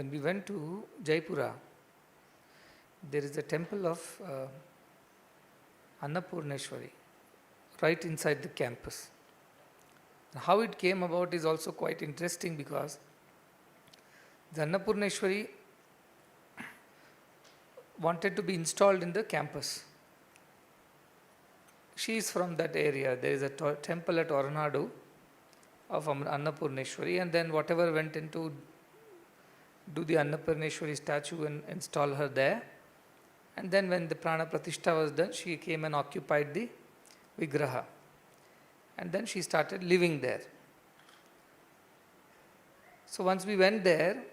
when we went to Jaipura, there is a temple of Annapurneshwari right inside the campus. How it came about is also quite interesting because the Annapurneshwari wanted to be installed in the campus. She is from that area. There is a temple at Oranadu of Annapurneshwari, and then whatever went into do the Annapurneshwari statue and install her there. And then when the Prana Pratishtha was done, she came and occupied the Vigraha. And then she started living there. So once we went there,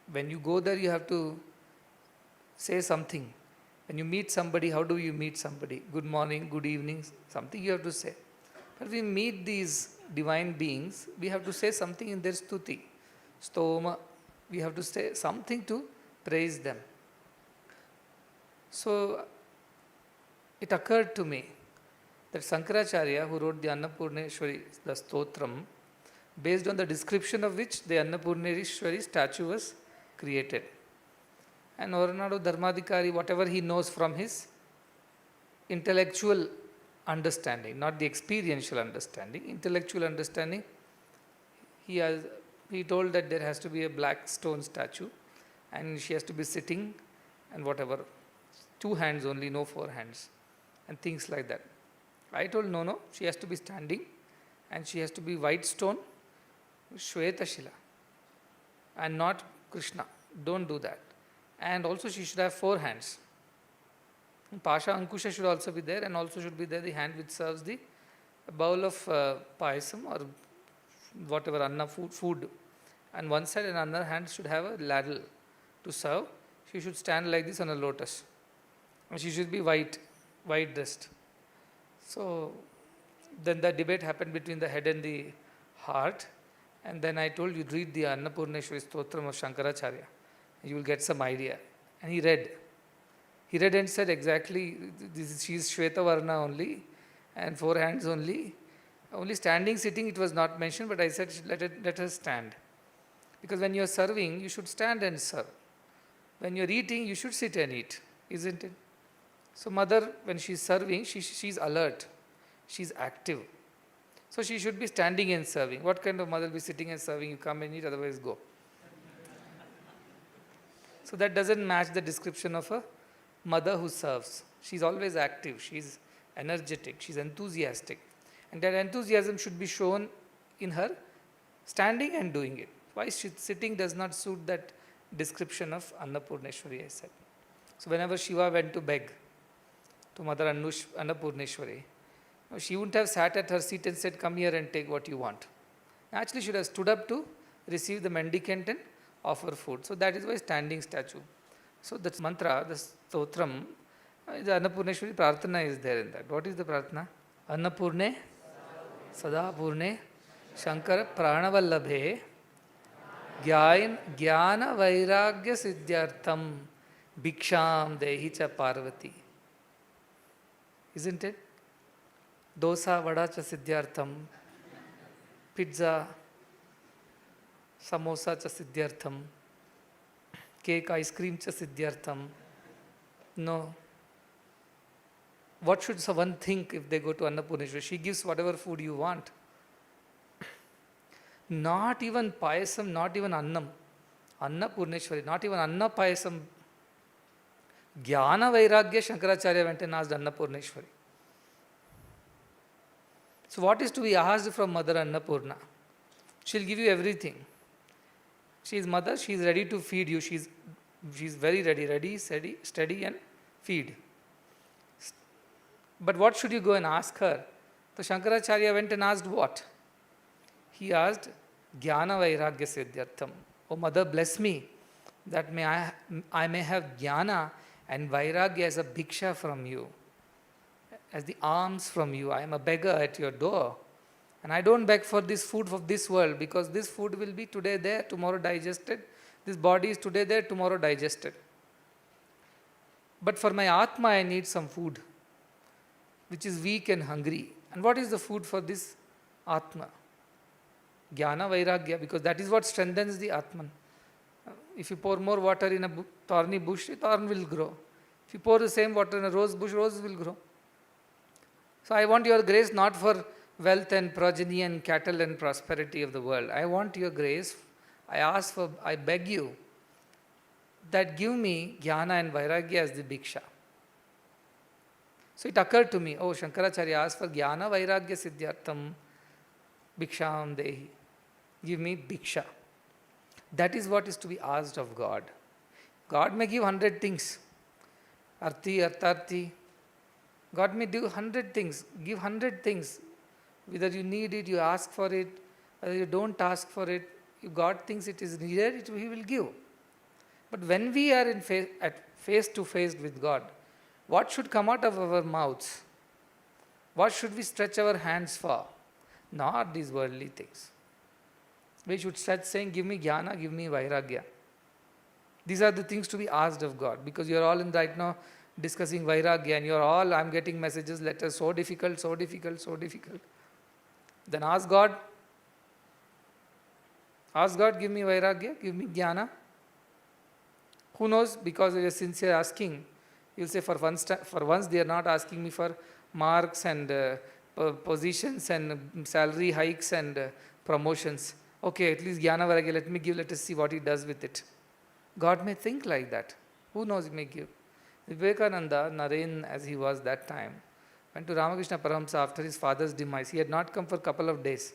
when you go there, you have to say something. When you meet somebody, how do you meet somebody? Good morning, good evening, something you have to say. But we meet these divine beings, we have to say something in their stuti. Stoma, we have to say something to praise them. So it occurred to me that Sankaracharya, who wrote the Annapurneshwari, the Stotram, based on the description of which the Annapurneshwari statue was created. And Oranadu Dharmadhikari, whatever he knows from his intellectual understanding, not the experiential understanding, intellectual understanding, he told that there has to be a black stone statue and she has to be sitting and whatever, 2 hands only, no 4 hands, and things like that. I told no, she has to be standing and she has to be white stone, Shweta Shila, and not Krishna. Don't do that. And also she should have 4 hands. Pasha Ankusha should also be there, and also should be there the hand which serves the bowl of payasam or whatever anna food. And one side and another hand should have a ladle to serve. She should stand like this on a lotus. And she should be white dressed. So then the debate happened between the head and the heart. And then I told you, read the Annapurneshwari Stotram of Shankaracharya. You will get some idea. And he read. He read and said exactly, she is Shweta Varna only and 4 hands only. Only standing, sitting, it was not mentioned, but I said let her stand. Because when you are serving, you should stand and serve. When you are eating, you should sit and eat, isn't it? So mother, when she is serving, she is alert, she is active. So she should be standing and serving. What kind of mother will be sitting and serving? You come and eat, otherwise go. So that doesn't match the description of a mother who serves. She's always active, she's energetic, she's enthusiastic. And that enthusiasm should be shown in her standing and doing it. Why sitting does not suit that description of Annapurneshwari, I said. So whenever Shiva went to beg to Mother Annapurneshwari, she wouldn't have sat at her seat and said, come here and take what you want. Actually, she would have stood up to receive the mendicant and offer food. So that is why standing statue. So that mantra, the stotram, the Annapurneshwari Prarthana is there in that. What is the Prarthana? Annapurne, Sadapurne, Shankara Pranavallabhe, Jnana Vairagya Siddhyartham, Bhiksham Dehi Cha Parvati. Isn't it? Dosa Vada Cha Siddhyartham, Pizza, Samosa Cha Siddhyartham, Cake, ice cream cha siddhyartham. No. What should one think if they go to Annapurneshwari? She gives whatever food you want. Not even payasam, not even annam. Annapurneshwari, not even anna payasam. Jnana Vairagya Shankaracharya went and asked Annapurneshwari. So what is to be asked from Mother Annapurna? She'll give you everything. She is mother, she is ready to feed you. She is very ready, steady and feed. But what should you go and ask her? So Shankaracharya went and asked what? He asked, Jnana Vairagya Siddhyartham. Oh mother, bless me that I may have jnana and vairagya as a bhiksha from you, as the alms from you. I am a beggar at your door. And I don't beg for this food of this world, because this food will be today there, tomorrow digested. This body is today there, tomorrow digested. But for my Atma, I need some food, which is weak and hungry. And what is the food for this Atma? Jnana Vairagya, because that is what strengthens the Atman. If you pour more water in a thorny bush, a thorn will grow. If you pour the same water in a rose bush, rose will grow. So I want your grace not for wealth and progeny and cattle and prosperity of the world. I want your grace. I beg you that give me jnana and vairagya as the bhiksha. So it occurred to me, oh, Shankaracharya asked for jnana vairagya siddhyartham bhiksham dehi. Give me bhiksha. That is what is to be asked of God. God may give 100 things. Arthi, artharthi. God may do 100 things, give 100 things. Whether you need it, you ask for it, whether you don't ask for it, if God thinks it is needed, He will give. But when we are face to face with God, what should come out of our mouths? What should we stretch our hands for? Not these worldly things. We should start saying, give me jnana, give me vairagya. These are the things to be asked of God, because you are all in right now discussing vairagya and you are all, I am getting messages, letters, so difficult, so difficult, so difficult. Then ask God, give me vairagya, give me jnana. Who knows, because you are sincere asking, you will say, for once they are not asking me for marks and positions and salary hikes and promotions. Okay, at least jnana vairagya, let us see what he does with it. God may think like that. Who knows, he may give. Vivekananda, Naren as he was that time, went to Ramakrishna Paramahamsa after his father's demise. He had not come for a couple of days.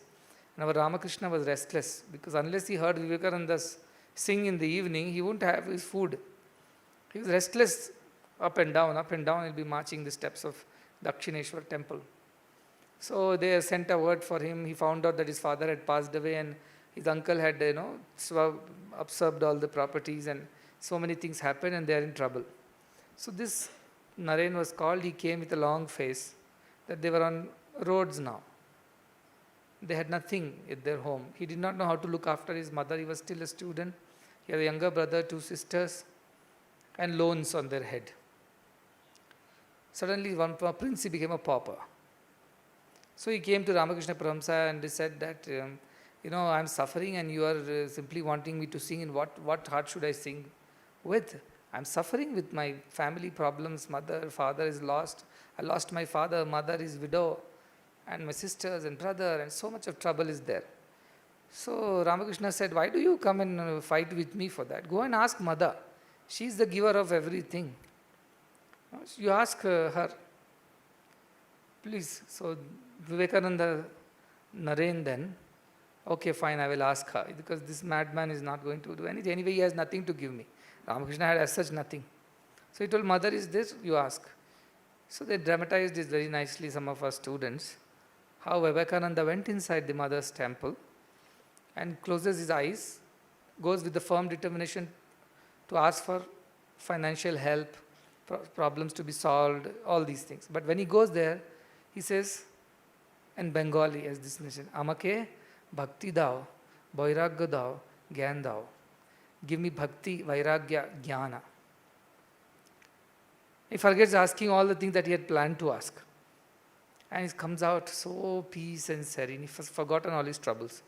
And our Ramakrishna was restless, because unless he heard Vivekananda sing in the evening, he wouldn't have his food. He was restless, up and down, he'll be marching the steps of Dakshineshwar temple. So they sent a word for him. He found out that his father had passed away and his uncle had, absorbed all the properties, and so many things happened and they are in trouble. So this Naren was called. He came with a long face, that they were on roads now. They had nothing at their home. He did not know how to look after his mother. He was still a student. He had a younger brother, 2 sisters, and loans on their head. Suddenly one prince, he became a pauper. So he came to Ramakrishna Paramahamsa and he said that, I am suffering and you are simply wanting me to sing. In what heart should I sing with? I am suffering with my family problems. Mother, father is lost. I lost my father. Mother is widow. And my sisters and brother, and so much of trouble is there. So Ramakrishna said, why do you come and fight with me for that? Go and ask mother. She is the giver of everything. You ask her. Please. So Vivekananda, Naren then, okay, fine, I will ask her, because this madman is not going to do anything. Anyway, he has nothing to give me. Ramakrishna had as such nothing. So he told, mother is this, you ask. So they dramatized this very nicely, some of our students, how Vivekananda went inside the mother's temple and closes his eyes, goes with the firm determination to ask for financial help, problems to be solved, all these things. But when he goes there, he says, in Bengali, as this nation, Amake bhakti dao, vairagya dao, gyan dao. Give me bhakti, vairagya, jnana. He forgets asking all the things that he had planned to ask. And he comes out so peace and serene. He has forgotten all his troubles.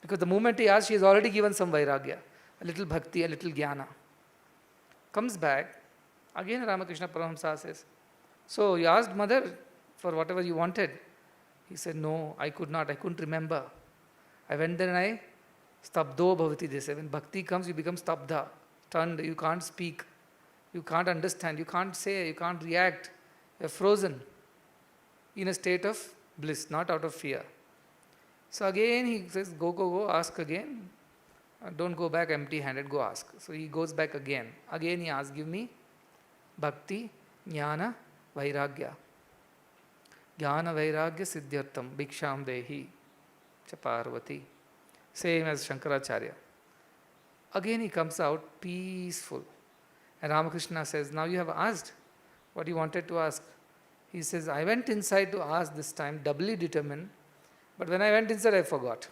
Because the moment he asks, he has already given some vairagya, a little bhakti, a little jnana. Comes back, again Ramakrishna Paramahamsa says, so you asked mother for whatever you wanted. He said, no, I couldn't remember. I went there and I, stabdo bhavati, they say. When bhakti comes, you become stabdha, stunned, you can't speak, you can't understand, you can't say, you can't react. You're frozen in a state of bliss, not out of fear. So again he says, go, ask again. Don't go back empty-handed, go ask. So he goes back again. Again he asks, give me bhakti, jnana, vairagya. Jnana vairagya siddhyartham bhiksham dehi cha Parvati. Same as Shankaracharya. Again he comes out peaceful. And Ramakrishna says, now you have asked what you wanted to ask. He says, I went inside to ask this time, doubly determined, but when I went inside, I forgot.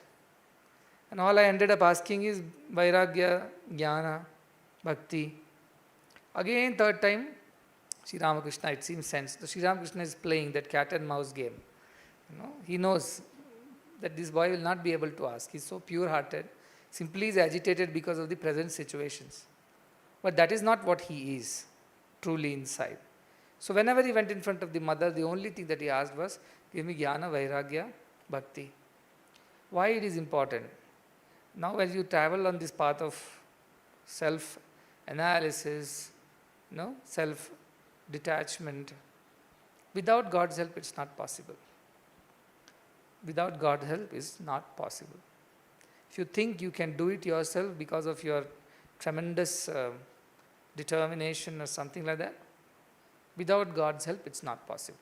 And all I ended up asking is vairagya, jnana, bhakti. Again, third time, Sri Ramakrishna, it seems sense. So Sri Ramakrishna is playing that cat and mouse game. He knows that this boy will not be able to ask. He's so pure-hearted. Simply is agitated because of the present situations. But that is not what he is truly inside. So whenever he went in front of the mother, the only thing that he asked was, give me jnana, vairagya, bhakti. Why it is important? Now as you travel on this path of self-analysis, self-detachment, without God's help it's not possible. Without God's help is not possible. If you think you can do it yourself because of your tremendous determination or something like that, without God's help it's not possible.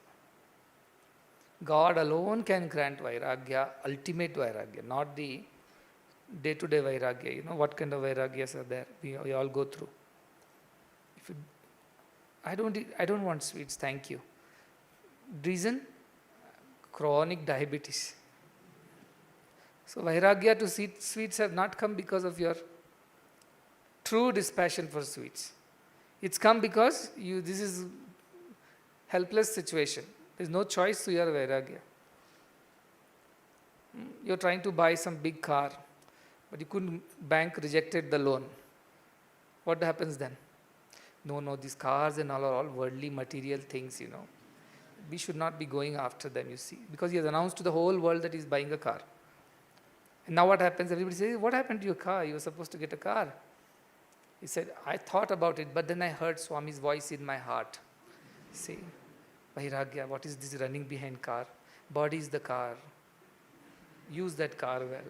God alone can grant vairagya, ultimate vairagya, not the day-to-day vairagya. What kind of vairagyas are there? We all go through. I don't want sweets, thank you. Reason? Chronic diabetes. So vairagya to sweets have not come because of your true dispassion for sweets. It's come because this is helpless situation. There's no choice to your vairagya. You're trying to buy some big car, but you couldn't, bank rejected the loan. What happens then? No, these cars and all are all worldly material things, We should not be going after them, you see. Because he has announced to the whole world that he's buying a car. And now what happens? Everybody says, what happened to your car? You were supposed to get a car. He said, I thought about it, but then I heard Swami's voice in my heart. See, vairagya, what is this running behind car? Body is the car. Use that car well.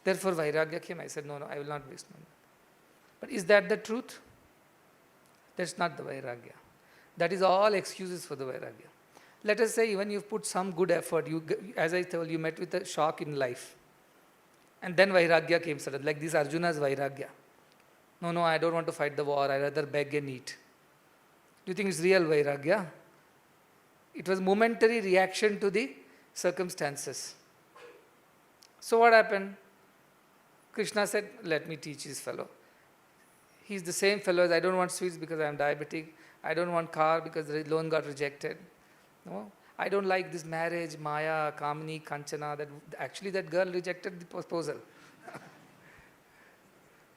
Therefore, vairagya came. I said, no, I will not waste money. But is that the truth? That's not the vairagya. That is all excuses for the vairagya. Let us say even you've put some good effort. As I told you, met with a shock in life. And then vairagya came suddenly, like this Arjuna's vairagya. No, I don't want to fight the war. I'd rather beg and eat. Do you think it's real vairagya? It was momentary reaction to the circumstances. So what happened? Krishna said, let me teach this fellow. He's the same fellow as I don't want sweets because I am diabetic. I don't want car because the loan got rejected. No, I don't like this marriage, Maya, Kamini, Kanchana. Actually that girl rejected the proposal.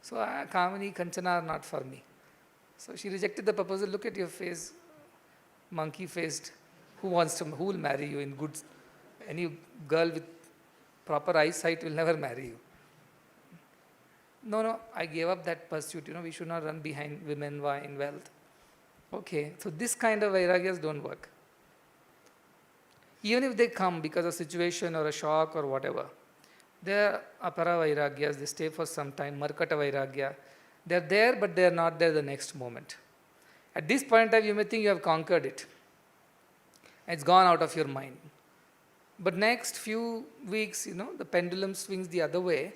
So Kamini, Kanchana are not for me. So she rejected the proposal. Look at your face, monkey-faced. Who will marry you in good? Any girl with proper eyesight will never marry you. No, I gave up that pursuit. We should not run behind women, wine, wealth. Okay, so this kind of vairagyas don't work. Even if they come because of situation or a shock or whatever, they are apara vairagyas, they stay for some time, markata vairagya. They are there, but they are not there the next moment. At this point in time, you may think you have conquered it. It's gone out of your mind. But next few weeks, the pendulum swings the other way,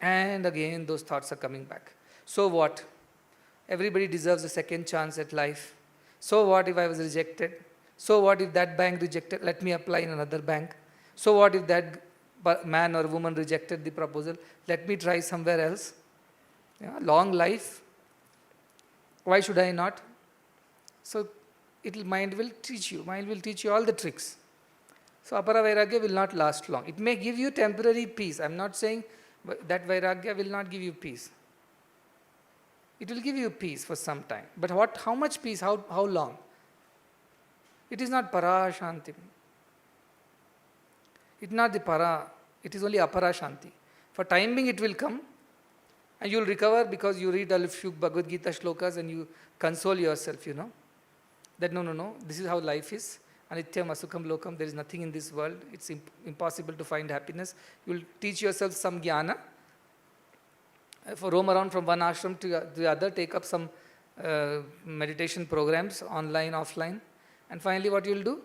and again those thoughts are coming back. So what? Everybody deserves a second chance at life. So what if I was rejected? So what if that bank rejected? Let me apply in another bank. So what if that man or woman rejected the proposal? Let me try somewhere else. Long life. Why should I not? So mind will teach you. Mind will teach you all the tricks. So apara vairagya will not last long. It may give you temporary peace. I am not saying that vairagya will not give you peace. It will give you peace for some time. But how much peace? How long? It is not para shanti. It is not the para. It is only apara shanti. For time being it will come and you will recover because you read a few Bhagavad Gita shlokas and you console yourself, That no, this is how life is. Anityam asukam lokam, there is nothing in this world. It's impossible to find happiness. You will teach yourself some jnana. Roam around from one ashram to the other, take up some meditation programs, online, offline. And finally what you will do?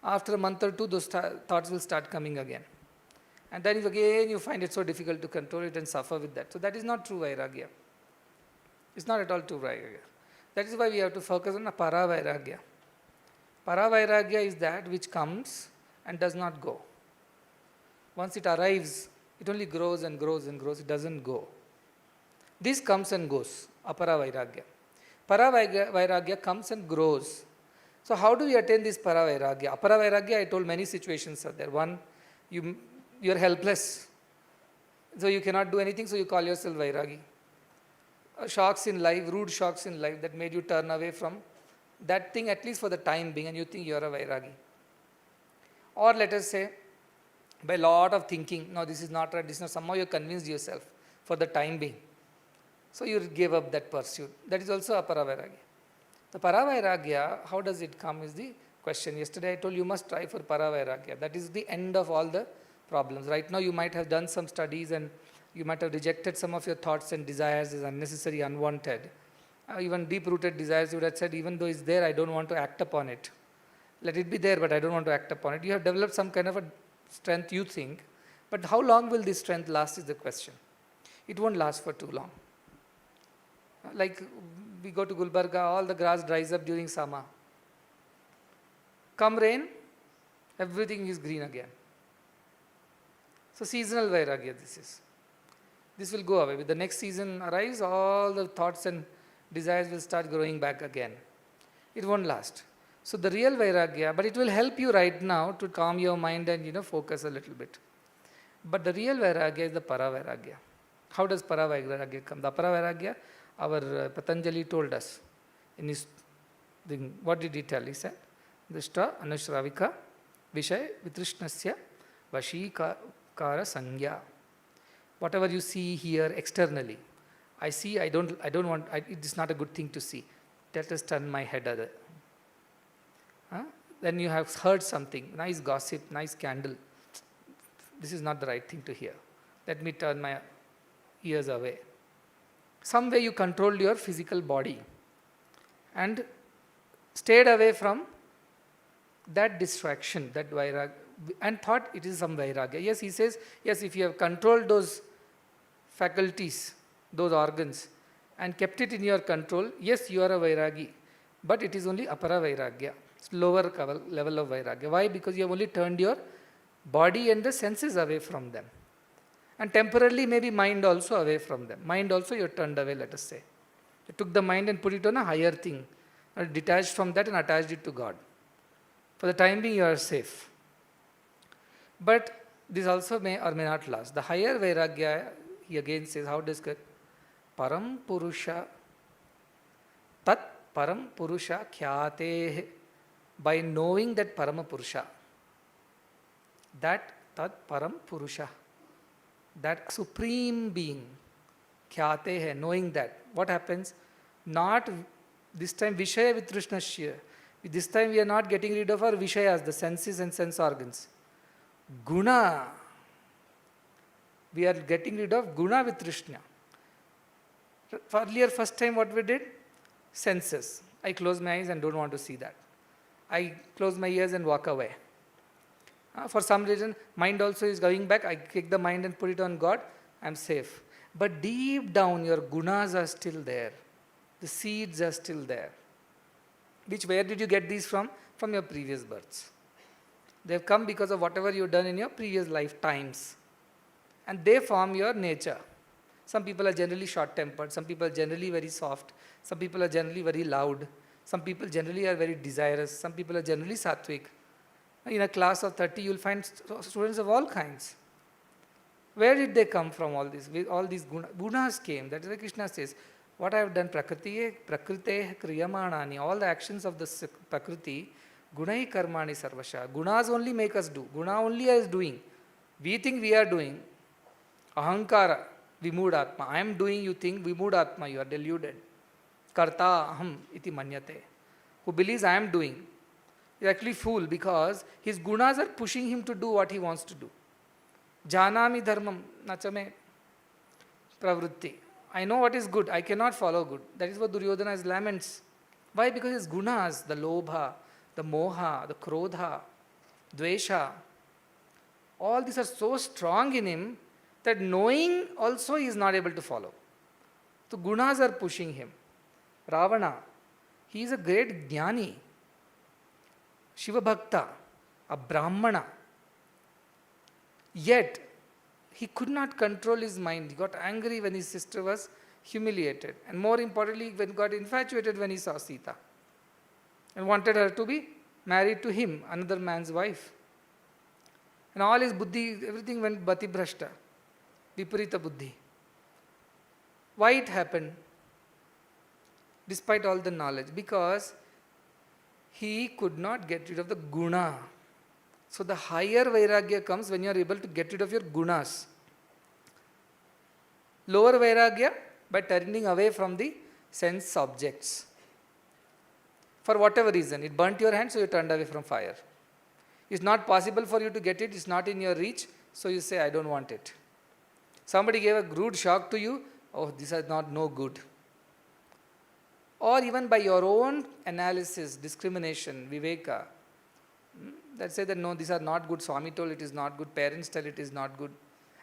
After a month or two, those thoughts will start coming again. And then again you find it so difficult to control it and suffer with that. So that is not true vairagya. It's not at all true vairagya. That is why we have to focus on a para vairagya. Para vairagya is that which comes and does not go. Once it arrives, it only grows and grows and grows. It doesn't go. This comes and goes, apara vairagya. Para vairagya comes and grows. So how do we attain this para vairagya? Apara vairagya, I told many situations are there. One, you are helpless. So you cannot do anything, so you call yourself Vairagi. Shocks in life, rude shocks in life that made you turn away from that thing, at least for the time being, and you think you are a Vairagi. Or let us say, by a lot of thinking, no, this is not right, this is not, somehow you convinced yourself for the time being. So you gave up that pursuit. That is also Apara Vairagya. The Para Vairagya, how does it come is the question. Yesterday I told you must try for Para Vairagya. That is the end of all the problems. Right now you might have done some studies and you might have rejected some of your thoughts and desires as unnecessary, unwanted. Even deep-rooted desires, you would have said, even though it's there, I don't want to act upon it. Let it be there, but I don't want to act upon it. You have developed some kind of a strength, you think, but how long will this strength last is the question. It won't last for too long. Like we go to Gulbarga, all the grass dries up during summer. Come rain, everything is green again. So seasonal Vairagya this is. This will go away. With the next season arrives, all the thoughts and desires will start growing back again. It won't last. So the real Vairagya, but it will help you right now to calm your mind and focus a little bit. But the real Vairagya is the Para Vairagya. How does Para Vairagya come? The Para Vairagya, our Patanjali told us in his thing. What did he tell? He said, Drishta Anushravika Vishay Vitrishnasya Vashikara Sangya. Whatever you see here externally, I see, I don't want, it is not a good thing to see. Let us turn my head other. Then you have heard something, nice gossip, nice candle. This is not the right thing to hear. Let me turn my ears away. Some way you controlled your physical body and stayed away from that distraction, that vairagya, and thought it is some vairagya. Yes, he says, yes, if you have controlled those faculties, those organs, and kept it in your control, yes, you are a vairagi, but it is only apara vairagya, it's lower level of vairagya. Why? Because you have only turned your body and the senses away from them. And temporarily maybe mind also away from them. Mind also you turned away, let us say. You took the mind and put it on a higher thing, detached from that and attached it to God. For the time being you are safe. But this also may or may not last. The higher vairagya, he again says, how does it? Param Purusha, Tat Param Purusha Khyate, by knowing that Parama Purusha, that Tat Param Purusha, that supreme being, Khyate hai, knowing that. What happens? Not this time Vishaya Vitrishnasya. This time we are not getting rid of our Vishayas, the senses and sense organs. Guna. We are getting rid of Guna Vitrishna. Earlier, first time what we did? Senses. I close my eyes and don't want to see that. I close my ears and walk away. For some reason, mind also is going back. I kick the mind and put it on God. I am safe. But deep down, your gunas are still there. The seeds are still there. Where did you get these from? From your previous births. They have come because of whatever you have done in your previous lifetimes. And they form your nature. Some people are generally short-tempered. Some people are generally very soft. Some people are generally very loud. Some people generally are very desirous. Some people are generally sattvic. In a class of 30, you will find students of all kinds. Where did they come from, all this? All these gunas came. That is why Krishna says, what I have done, prakrite kriyamanani, all the actions of the prakriti, gunai karmani sarvasha. Gunas only make us do. Guna only is doing. We think we are doing. Ahankara, vimudatma. I am doing, you think, vimudatma, you are deluded. Karta aham iti manyate. Who believes I am doing. He is actually fool because his gunas are pushing him to do what he wants to do. Janami dharmam nachame pravritti. I know what is good, I cannot follow good. That is what Duryodhana laments. Why? Because his gunas, the lobha, the moha, the krodha, dvesha, all these are so strong in him that knowing also he is not able to follow. So gunas are pushing him. Ravana, he is a great jnani. Shiva Bhakta, a Brahmana. Yet, he could not control his mind. He got angry when his sister was humiliated. And more importantly, when got infatuated when he saw Sita. And wanted her to be married to him, another man's wife. And all his buddhi, everything went bhati bhrashta. Viparita buddhi. Why it happened? Despite all the knowledge, because he could not get rid of the guna. So the higher vairagya comes when you are able to get rid of your gunas. Lower vairagya by turning away from the sense objects. For whatever reason, it burnt your hand, so you turned away from fire. It's not possible for you to get it, it's not in your reach, so you say, I don't want it. Somebody gave a rude shock to you, oh, this is not no good. Or even by your own analysis, discrimination, viveka, that say that no, these are not good. Swami told it is not good. Parents tell it is not good.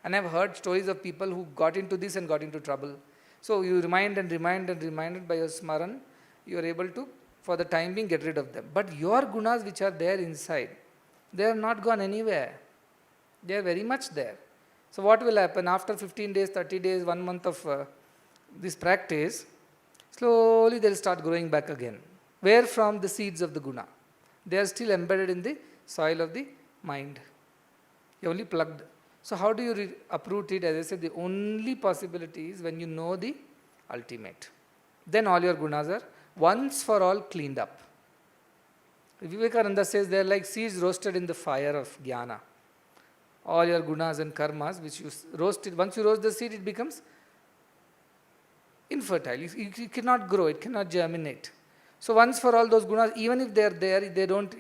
And I've heard stories of people who got into this and got into trouble. So you remind and remind and reminded by your smaran, you are able to, for the time being, get rid of them. But your gunas which are there inside, they are not gone anywhere. They are very much there. So what will happen after 15 days, 30 days, 1 month of this practice? Slowly they will start growing back again. Where from? The seeds of the guna. They are still embedded in the soil of the mind. You only plugged. So how do you uproot it? As I said, the only possibility is when you know the ultimate. Then all your gunas are once for all cleaned up. Vivekananda says they are like seeds roasted in the fire of jnana. All your gunas and karmas which you roasted, once you roast the seed, it becomes infertile. You cannot grow, it cannot germinate. So once for all those gunas, even if they are there, they don't,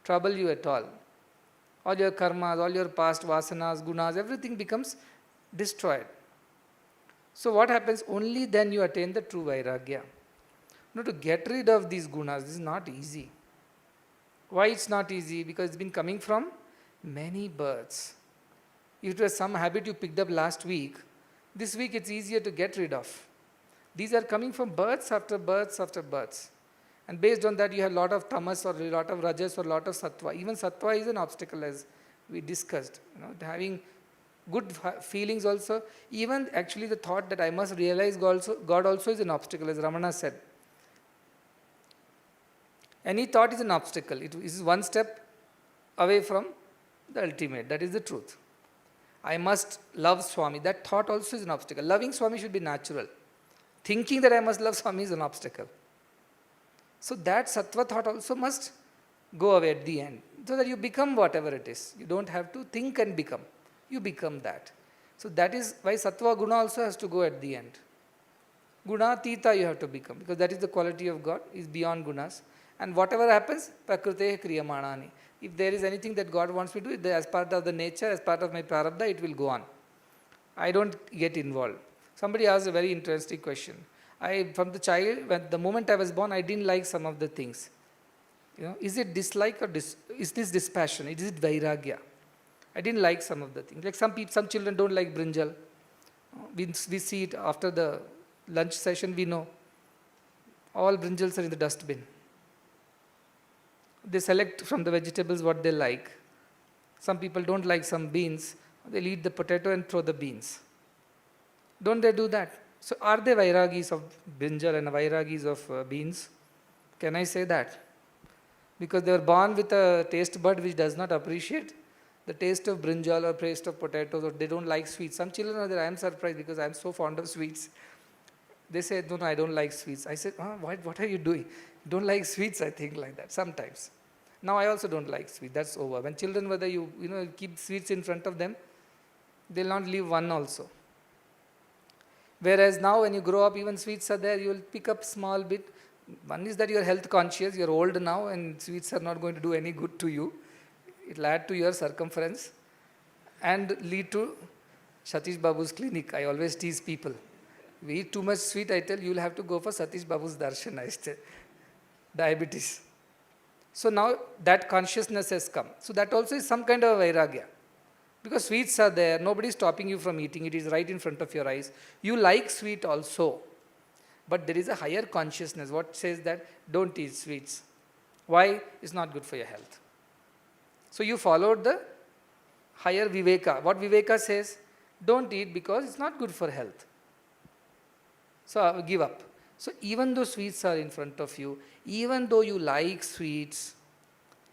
trouble you at all. All your karmas, all your past vasanas, gunas, everything becomes destroyed. So what happens? Only then you attain the true vairagya. To get rid of these gunas, this is not easy. Why it's not easy? Because it's been coming from many births. If it was some habit you picked up last week, this week it's easier to get rid of. These are coming from births after births after births. And based on that, you have a lot of tamas or a lot of rajas or a lot of sattva. Even sattva is an obstacle, as we discussed. Having good feelings also. Even actually the thought that I must realize God also is an obstacle, as Ramana said. Any thought is an obstacle. It is one step away from the ultimate. That is the truth. I must love Swami. That thought also is an obstacle. Loving Swami should be natural. Thinking that I must love Swami is an obstacle. So that sattva thought also must go away at the end, so that you become whatever it is. You don't have to think and become. You become that. So that is why sattva guna also has to go at the end. Guna tita you have to become, because that is the quality of God, is beyond gunas. And whatever happens, prakrute kriyamanani. If there is anything that God wants me to do, as part of the nature, as part of my prarabdha, it will go on. I don't get involved. Somebody asked a very interesting question. From the child, when the moment I was born, I didn't like some of the things. Is it dislike or is this dispassion? Is it vairagya? I didn't like some of the things. Like some children don't like brinjal. We see it after the lunch session, we know. All brinjals are in the dustbin. They select from the vegetables what they like. Some people don't like some beans. They'll eat the potato and throw the beans. Don't they do that? So are they vairagis of brinjal and vairagis of beans? Can I say that? Because they were born with a taste bud which does not appreciate the taste of brinjal or taste of potatoes, or they don't like sweets. Some children are there. I am surprised because I am so fond of sweets. They say, no, I don't like sweets. I said, what are you doing? You don't like sweets? I think like that sometimes. Now I also don't like sweets. That's over. When children, whether you keep sweets in front of them, they'll not leave one also. Whereas now when you grow up, even sweets are there, you will pick up small bit. One is that you are health conscious, you are old now and sweets are not going to do any good to you. It will add to your circumference and lead to Satish Babu's clinic. I always tease people. If you eat too much sweet, I tell you will have to go for Satish Babu's darshan. I say, diabetes. So now that consciousness has come. So that also is some kind of vairagya. Because sweets are there, nobody is stopping you from eating, it is right in front of your eyes. You like sweet also. But there is a higher consciousness what says that don't eat sweets. Why? It's not good for your health. So you followed the higher viveka. What viveka says? Don't eat because it's not good for health. So give up. So even though sweets are in front of you, even though you like sweets,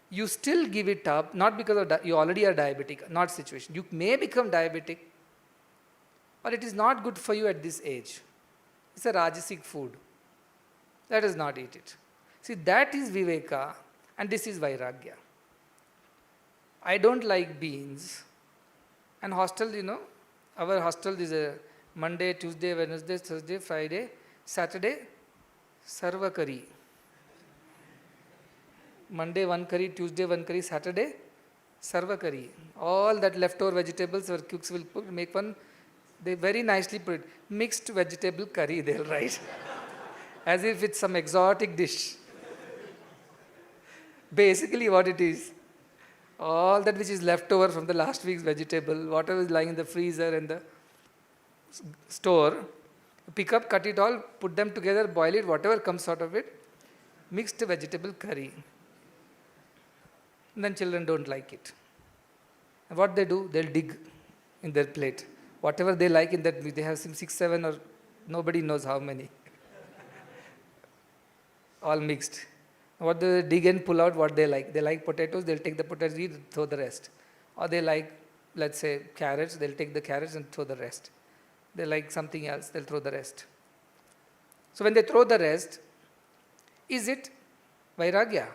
you still give it up, not because of you already are diabetic, not situation. You may become diabetic, or it is not good for you at this age. It's a Rajasic food. Let us not eat it. See, that is Viveka and this is Vairagya. I don't like beans. And hostel, our hostel is a Monday, Tuesday, Wednesday, Thursday, Friday, Saturday, sarva curry. Monday one curry, Tuesday one curry, Saturday, sarva curry. All that leftover vegetables our cooks will put, make one, they very nicely put it, mixed vegetable curry, they'll write. As if it's some exotic dish. Basically what it is, all that which is left over from the last week's vegetable, whatever is lying in the freezer and the store, pick up, cut it all, put them together, boil it, whatever comes out of it, mixed vegetable curry. And then children don't like it. And what they do, they'll dig in their plate. Whatever they like in that, they have some 6, 7 or nobody knows how many. All mixed. What they dig and pull out what they like. They like potatoes, they'll take the potatoes, eat, throw the rest. Or they like, let's say, carrots, they'll take the carrots and throw the rest. They like something else, they'll throw the rest. So when they throw the rest, is it Vairagya?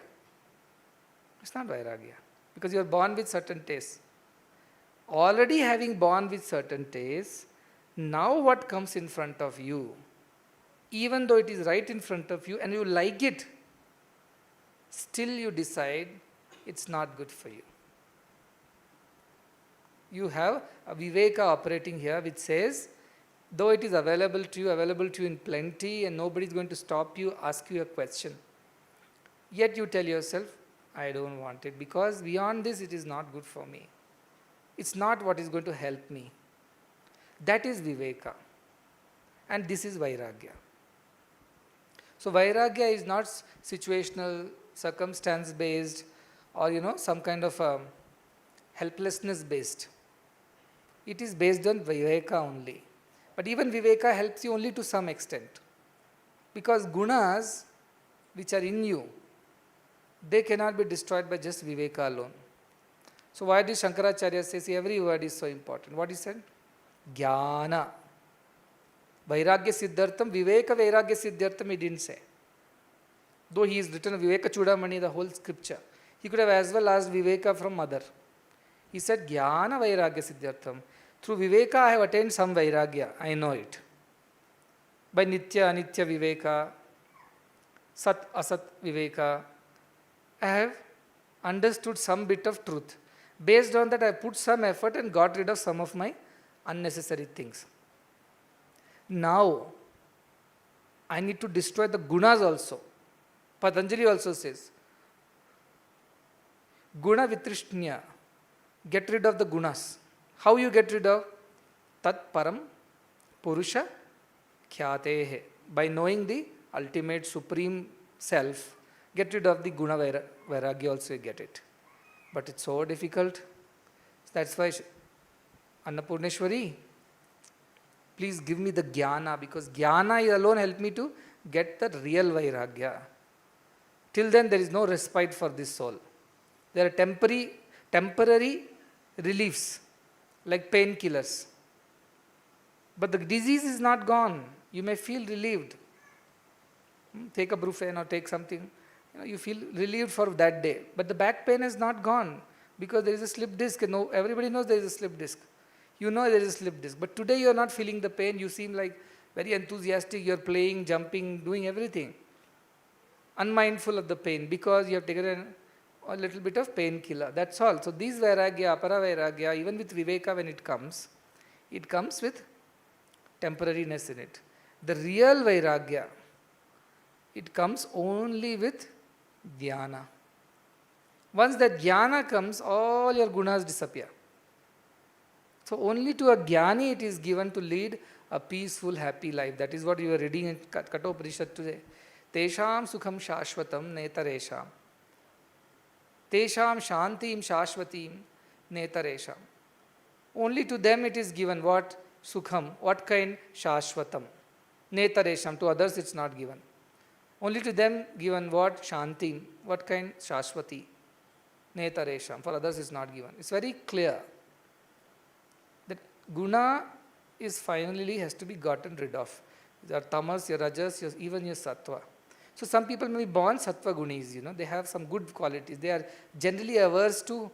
It's not Vairagya. Because you are born with certain tastes. Already having born with certain tastes, now what comes in front of you, even though it is right in front of you and you like it, still you decide it's not good for you. You have a Viveka operating here which says, though it is available to you in plenty and nobody is going to stop you, ask you a question. Yet you tell yourself, I don't want it because beyond this it is not good for me. It's not what is going to help me. That is Viveka. And this is Vairagya. So Vairagya is not situational, circumstance based or some kind of helplessness based. It is based on Viveka only. But even Viveka helps you only to some extent. Because gunas which are in you, they cannot be destroyed by just Viveka alone. So why did Shankaracharya say, see, every word is so important. What he said? Jnana. Vairagya Siddhartham, Viveka Vairagya Siddhartham he didn't say. Though he has written Viveka Chudamani, the whole scripture. He could have as well asked Viveka from mother. He said, Jnana Vairagya Siddhartham. Through Viveka I have attained some Vairagya, I know it. By Nitya, Anitya Viveka, Sat, Asat Viveka, I have understood some bit of truth. Based on that, I put some effort and got rid of some of my unnecessary things. Now, I need to destroy the gunas also. Patanjali also says, Guna Vitrishnya, get rid of the gunas. How you get rid of? Tat Param Purusha Khyatehe. By knowing the ultimate supreme self, get rid of the guna vairagya also you get it. But it's so difficult. That's why Annapurneshwari, please give me the jnana, because jnana alone help me to get the real vairagya. Till then there is no respite for this soul. There are temporary reliefs like painkillers. But the disease is not gone. You may feel relieved. Take a Brufen or take something. You feel relieved for that day. But the back pain is not gone because there is a slip disc. No, everybody knows there is a slip disc. You know there is a slip disc. But today you are not feeling the pain. You seem like very enthusiastic. You are playing, jumping, doing everything. Unmindful of the pain because you have taken a little bit of painkiller. That's all. So these Vairagya, Apara Vairagya, even with Viveka when it comes with temporariness in it. The real Vairagya, it comes only with Dhyana. Once that Jnana comes, all your gunas disappear. So only to a Jnani it is given to lead a peaceful, happy life. That is what you are reading in Kathoparishad today. Tesham sukham shashvatam netaresham. Tesham shantim shashvatim netaresham. Only to them it is given what? Sukham. What kind? Shashvatam. Netaresham. To others it's not given. Only to them given what? Shantim. What kind? Shashvati. Netaresham. For others it's not given. It's very clear that guna is finally has to be gotten rid of. Your tamas, your rajas, even your sattva. So some people may be born sattva gunis, they have some good qualities. They are generally averse to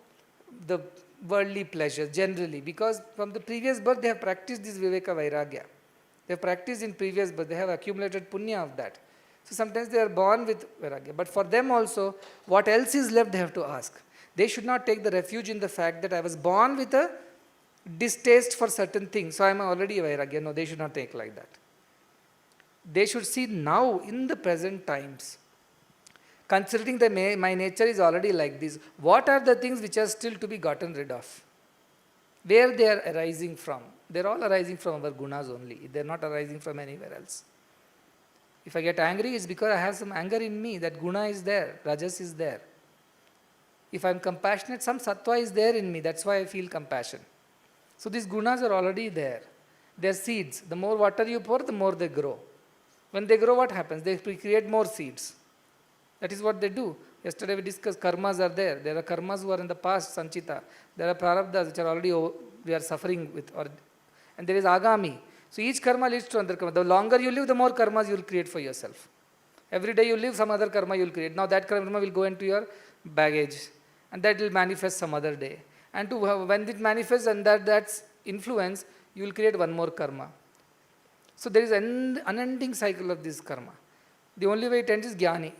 the worldly pleasure, generally, because from the previous birth they have practiced this viveka vairagya. They have practiced in previous birth, they have accumulated punya of that. So sometimes they are born with vairagya. But for them also, what else is left they have to ask. They should not take the refuge in the fact that I was born with a distaste for certain things, so I am already a vairagya. No, they should not take like that. They should see now, in the present times, considering that my nature is already like this, what are the things which are still to be gotten rid of? Where they are arising from? They are all arising from our gunas only. They are not arising from anywhere else. If I get angry, it's because I have some anger in me. That guna is there, rajas is there. If I am compassionate, some sattva is there in me. That's why I feel compassion. So these gunas are already there. They are seeds. The more water you pour, the more they grow. When they grow, what happens? They create more seeds. That is what they do. Yesterday we discussed karmas are there. There are karmas who are in the past, sanchita. There are prarabdhas which are already we are suffering with. And there is agami. So each karma leads to another karma. The longer you live, the more karmas you will create for yourself. Every day you live, some other karma you will create. Now that karma will go into your baggage. And that will manifest some other day. And when it manifests and that's influence, you will create one more karma. So there is an unending cycle of this karma. The only way it ends is jnani.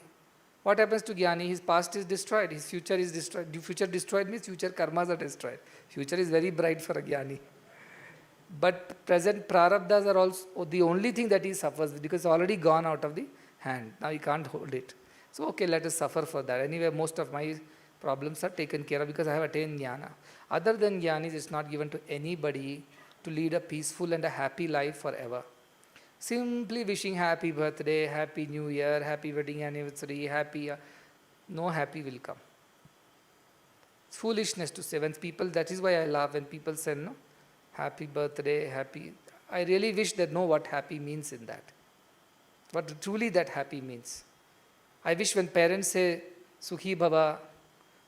What happens to jnani? His past is destroyed, his future is destroyed. Future destroyed means future karmas are destroyed. Future is very bright for a jnani. But present prarabdhas are also the only thing that he suffers with, because it's already gone out of the hand. Now he can't hold it. So okay, let us suffer for that. Anyway, most of my problems are taken care of because I have attained jnana. Other than jnanis, it's not given to anybody to lead a peaceful and a happy life forever. Simply wishing happy birthday, happy new year, happy wedding anniversary, happy, no happy will come. It's foolishness to say. When people, that is why I laugh when people say, no, happy birthday, happy. I really wish they know what happy means in that. What truly that happy means. I wish when parents say, Sukhi Bhava,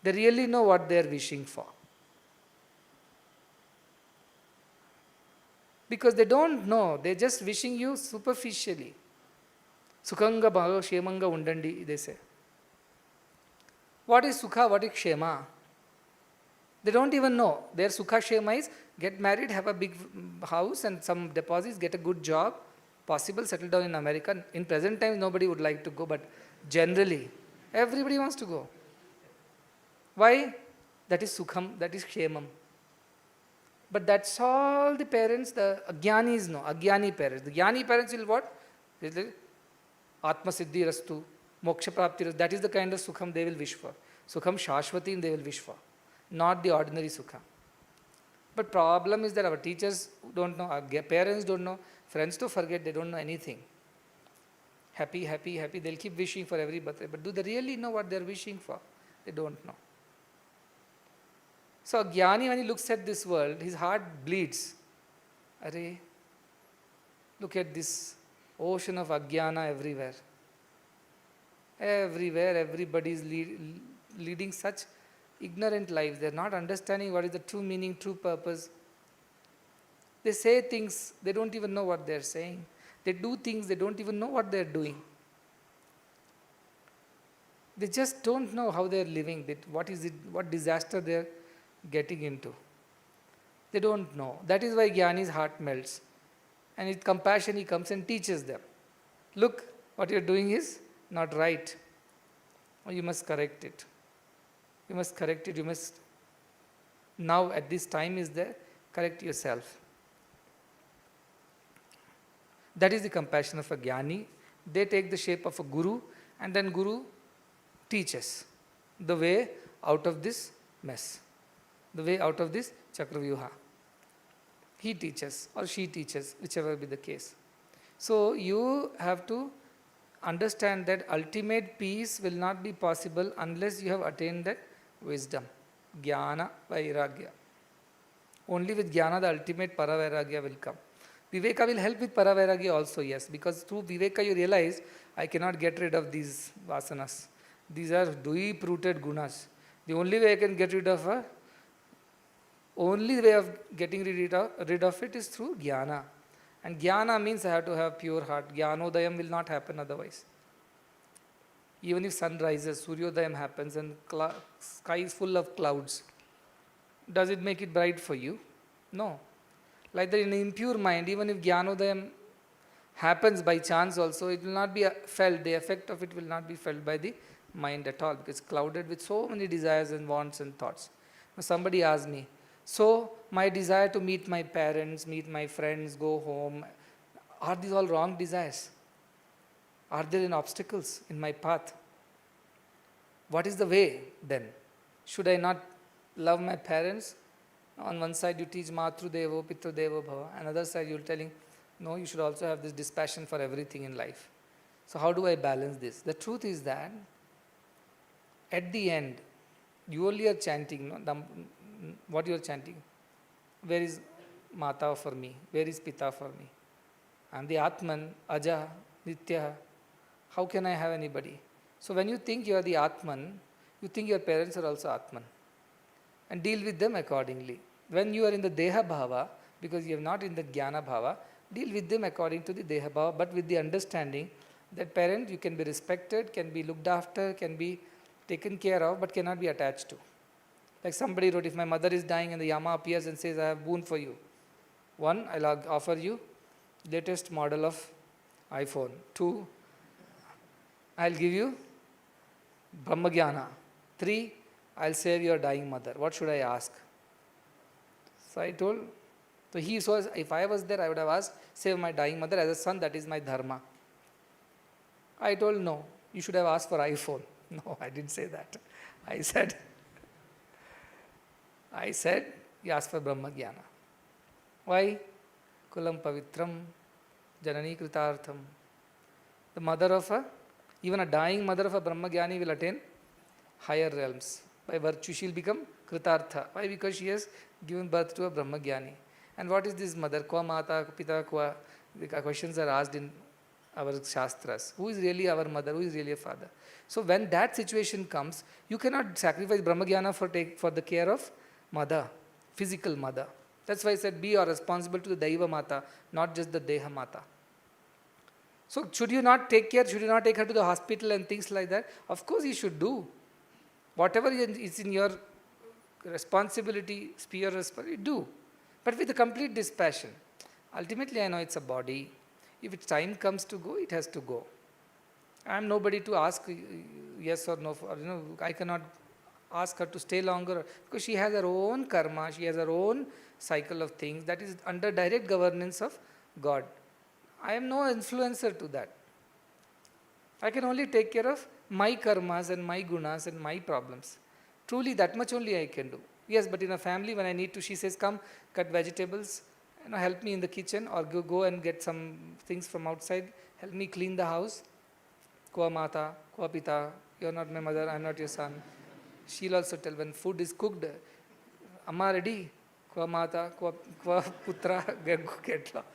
they really know what they are wishing for. Because they don't know, they're just wishing you superficially. Sukhanga bhava shemanga undandi, they say. What is sukha, what is shema? They don't even know. Their sukha shema is get married, have a big house and some deposits, get a good job, possible, settle down in America. In present times, nobody would like to go, but generally, everybody wants to go. Why? That is sukham, that is shemam. But that's all the parents, the ajnanis know, ajnani parents. The jnani parents will what? Atma siddhi rastu, moksha prapti rastu. That is the kind of sukham they will wish for. Sukham shashvatim they will wish for, not the ordinary sukha. But problem is that our teachers don't know, our parents don't know, friends to forget, they don't know anything. Happy, happy, happy, they'll keep wishing for every birthday. But do they really know what they're wishing for? They don't know. So a jnani, when he looks at this world, his heart bleeds. Arey, look at this ocean of ajnana everywhere. Everywhere, everybody is leading such ignorant lives. They're not understanding what is the true meaning, true purpose. They say things, they don't even know what they're saying. They do things, they don't even know what they're doing. They just don't know how they're living, what is it, what disaster they're getting into. They don't know. That is why Jnani's heart melts. And with compassion he comes and teaches them. Look, what you're doing is not right. Or you must correct it. You must correct it. You must, now at this time is there, correct yourself. That is the compassion of a Jnani. They take the shape of a Guru, and then Guru teaches the way out of this mess. The way out of this Chakravyuha. He teaches or she teaches, whichever be the case. So you have to understand that ultimate peace will not be possible unless you have attained that wisdom. Jnana, Vairagya. Only with Jnana the ultimate Paravairagya will come. Viveka will help with Paravairagya also, yes, because through Viveka you realize, I cannot get rid of these vasanas. These are deep-rooted gunas. The only way I can get rid of only way of getting rid of it is through jnana. And jnana means I have to have pure heart. Jnanodayam will not happen otherwise. Even if sun rises, Suryodayam happens and sky is full of clouds, does it make it bright for you? No. Like that in an impure mind, even if Jnanodayam happens by chance also, it will not be felt, the effect of it will not be felt by the mind at all, because it's clouded with so many desires and wants and thoughts. Now somebody asked me, so my desire to meet my parents, meet my friends, go home, are these all wrong desires? Are there any obstacles in my path? What is the way then? Should I not love my parents? On one side you teach Matru Devo, Pitru Devo Bhava. Another side you're telling, no, you should also have this dispassion for everything in life. So how do I balance this? The truth is that at the end, you only are chanting, no? What you are chanting? Where is Mata for me? Where is Pita for me? I am the Atman, Aja, Nitya. How can I have anybody? So when you think you are the Atman, you think your parents are also Atman. And deal with them accordingly. When you are in the Deha Bhava, because you are not in the Jnana Bhava, deal with them according to the Deha Bhava, but with the understanding that parent you can be respected, can be looked after, can be taken care of, but cannot be attached to. Like somebody wrote, if my mother is dying and the Yama appears and says, I have boon for you. 1, I'll offer you latest model of iPhone. 2, I'll give you Brahmagyana. 3, I'll save your dying mother. What should I ask? So I told, so he was, if I was there, I would have asked, save my dying mother as a son, that is my dharma. I told, no, you should have asked for iPhone. No, I didn't say that. I said, you asked for Brahmagyana. Why? Kulam Pavitram, Janani Kritartham. The mother of even a dying mother of a Brahmagyani will attain higher realms. By virtue, she will become Kritartha. Why? Because she has given birth to a Brahmagyani. And what is this mother? Kwa Mata, Pita, Kwa? The questions are asked in our Shastras. Who is really our mother? Who is really a father? So when that situation comes, you cannot sacrifice Brahmagyana for the care of mother, physical mother. That's why I said, be responsible to the Daiva Mata, not just the Deha Mata. So should you not take care? Should you not take her to the hospital and things like that? Of course you should do. Whatever is in your responsibility, sphere responsibility, do. But with a complete dispassion. Ultimately, I know it's a body. If its time comes to go, it has to go. I am nobody to ask yes or no. I cannot ask her to stay longer because she has her own karma, she has her own cycle of things that is under direct governance of God. I am no influencer to that. I can only take care of my karmas and my gunas and my problems. Truly, that much only I can do. Yes, but in a family, when I need to, she says, come, cut vegetables, help me in the kitchen, or go and get some things from outside, help me clean the house. Kwa Mata, Kwa Pita, you are not my mother, I am not your son. She'll also tell, when food is cooked, Amma ready? Kwa Mata, Kwa Putra, get lost.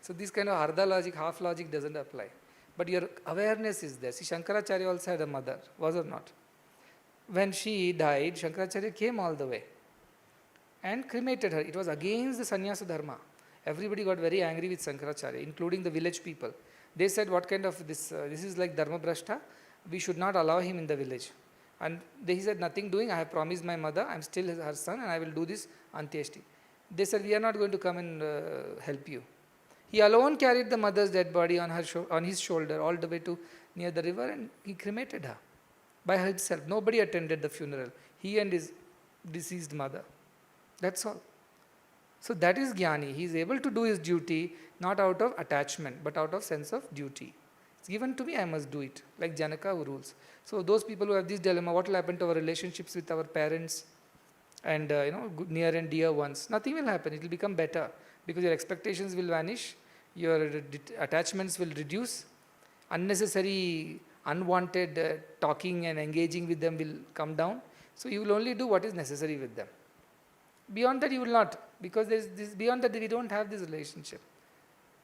So this kind of ardha logic, half logic doesn't apply. But your awareness is there. See, Shankaracharya also had a mother, was or not? When she died, Shankaracharya came all the way and cremated her. It was against the sannyasa dharma. Everybody got very angry with Shankaracharya, including the village people. They said, what kind of this is like dharma brashta, we should not allow him in the village. And he said, nothing doing, I have promised my mother, I am still her son and I will do this antyeshti. They said, we are not going to come and help you. He alone carried the mother's dead body on his shoulder all the way to near the river and he cremated her by himself. Nobody attended the funeral. He and his deceased mother. That's all. So that is Jnani. He is able to do his duty not out of attachment but out of sense of duty. It's given to me, I must do it. Like Janaka who rules. So those people who have this dilemma, what will happen to our relationships with our parents and near and dear ones? Nothing will happen. It will become better. Because your expectations will vanish, your attachments will reduce, unnecessary, unwanted talking and engaging with them will come down. So you will only do what is necessary with them. Beyond that you will not, because beyond that we don't have this relationship.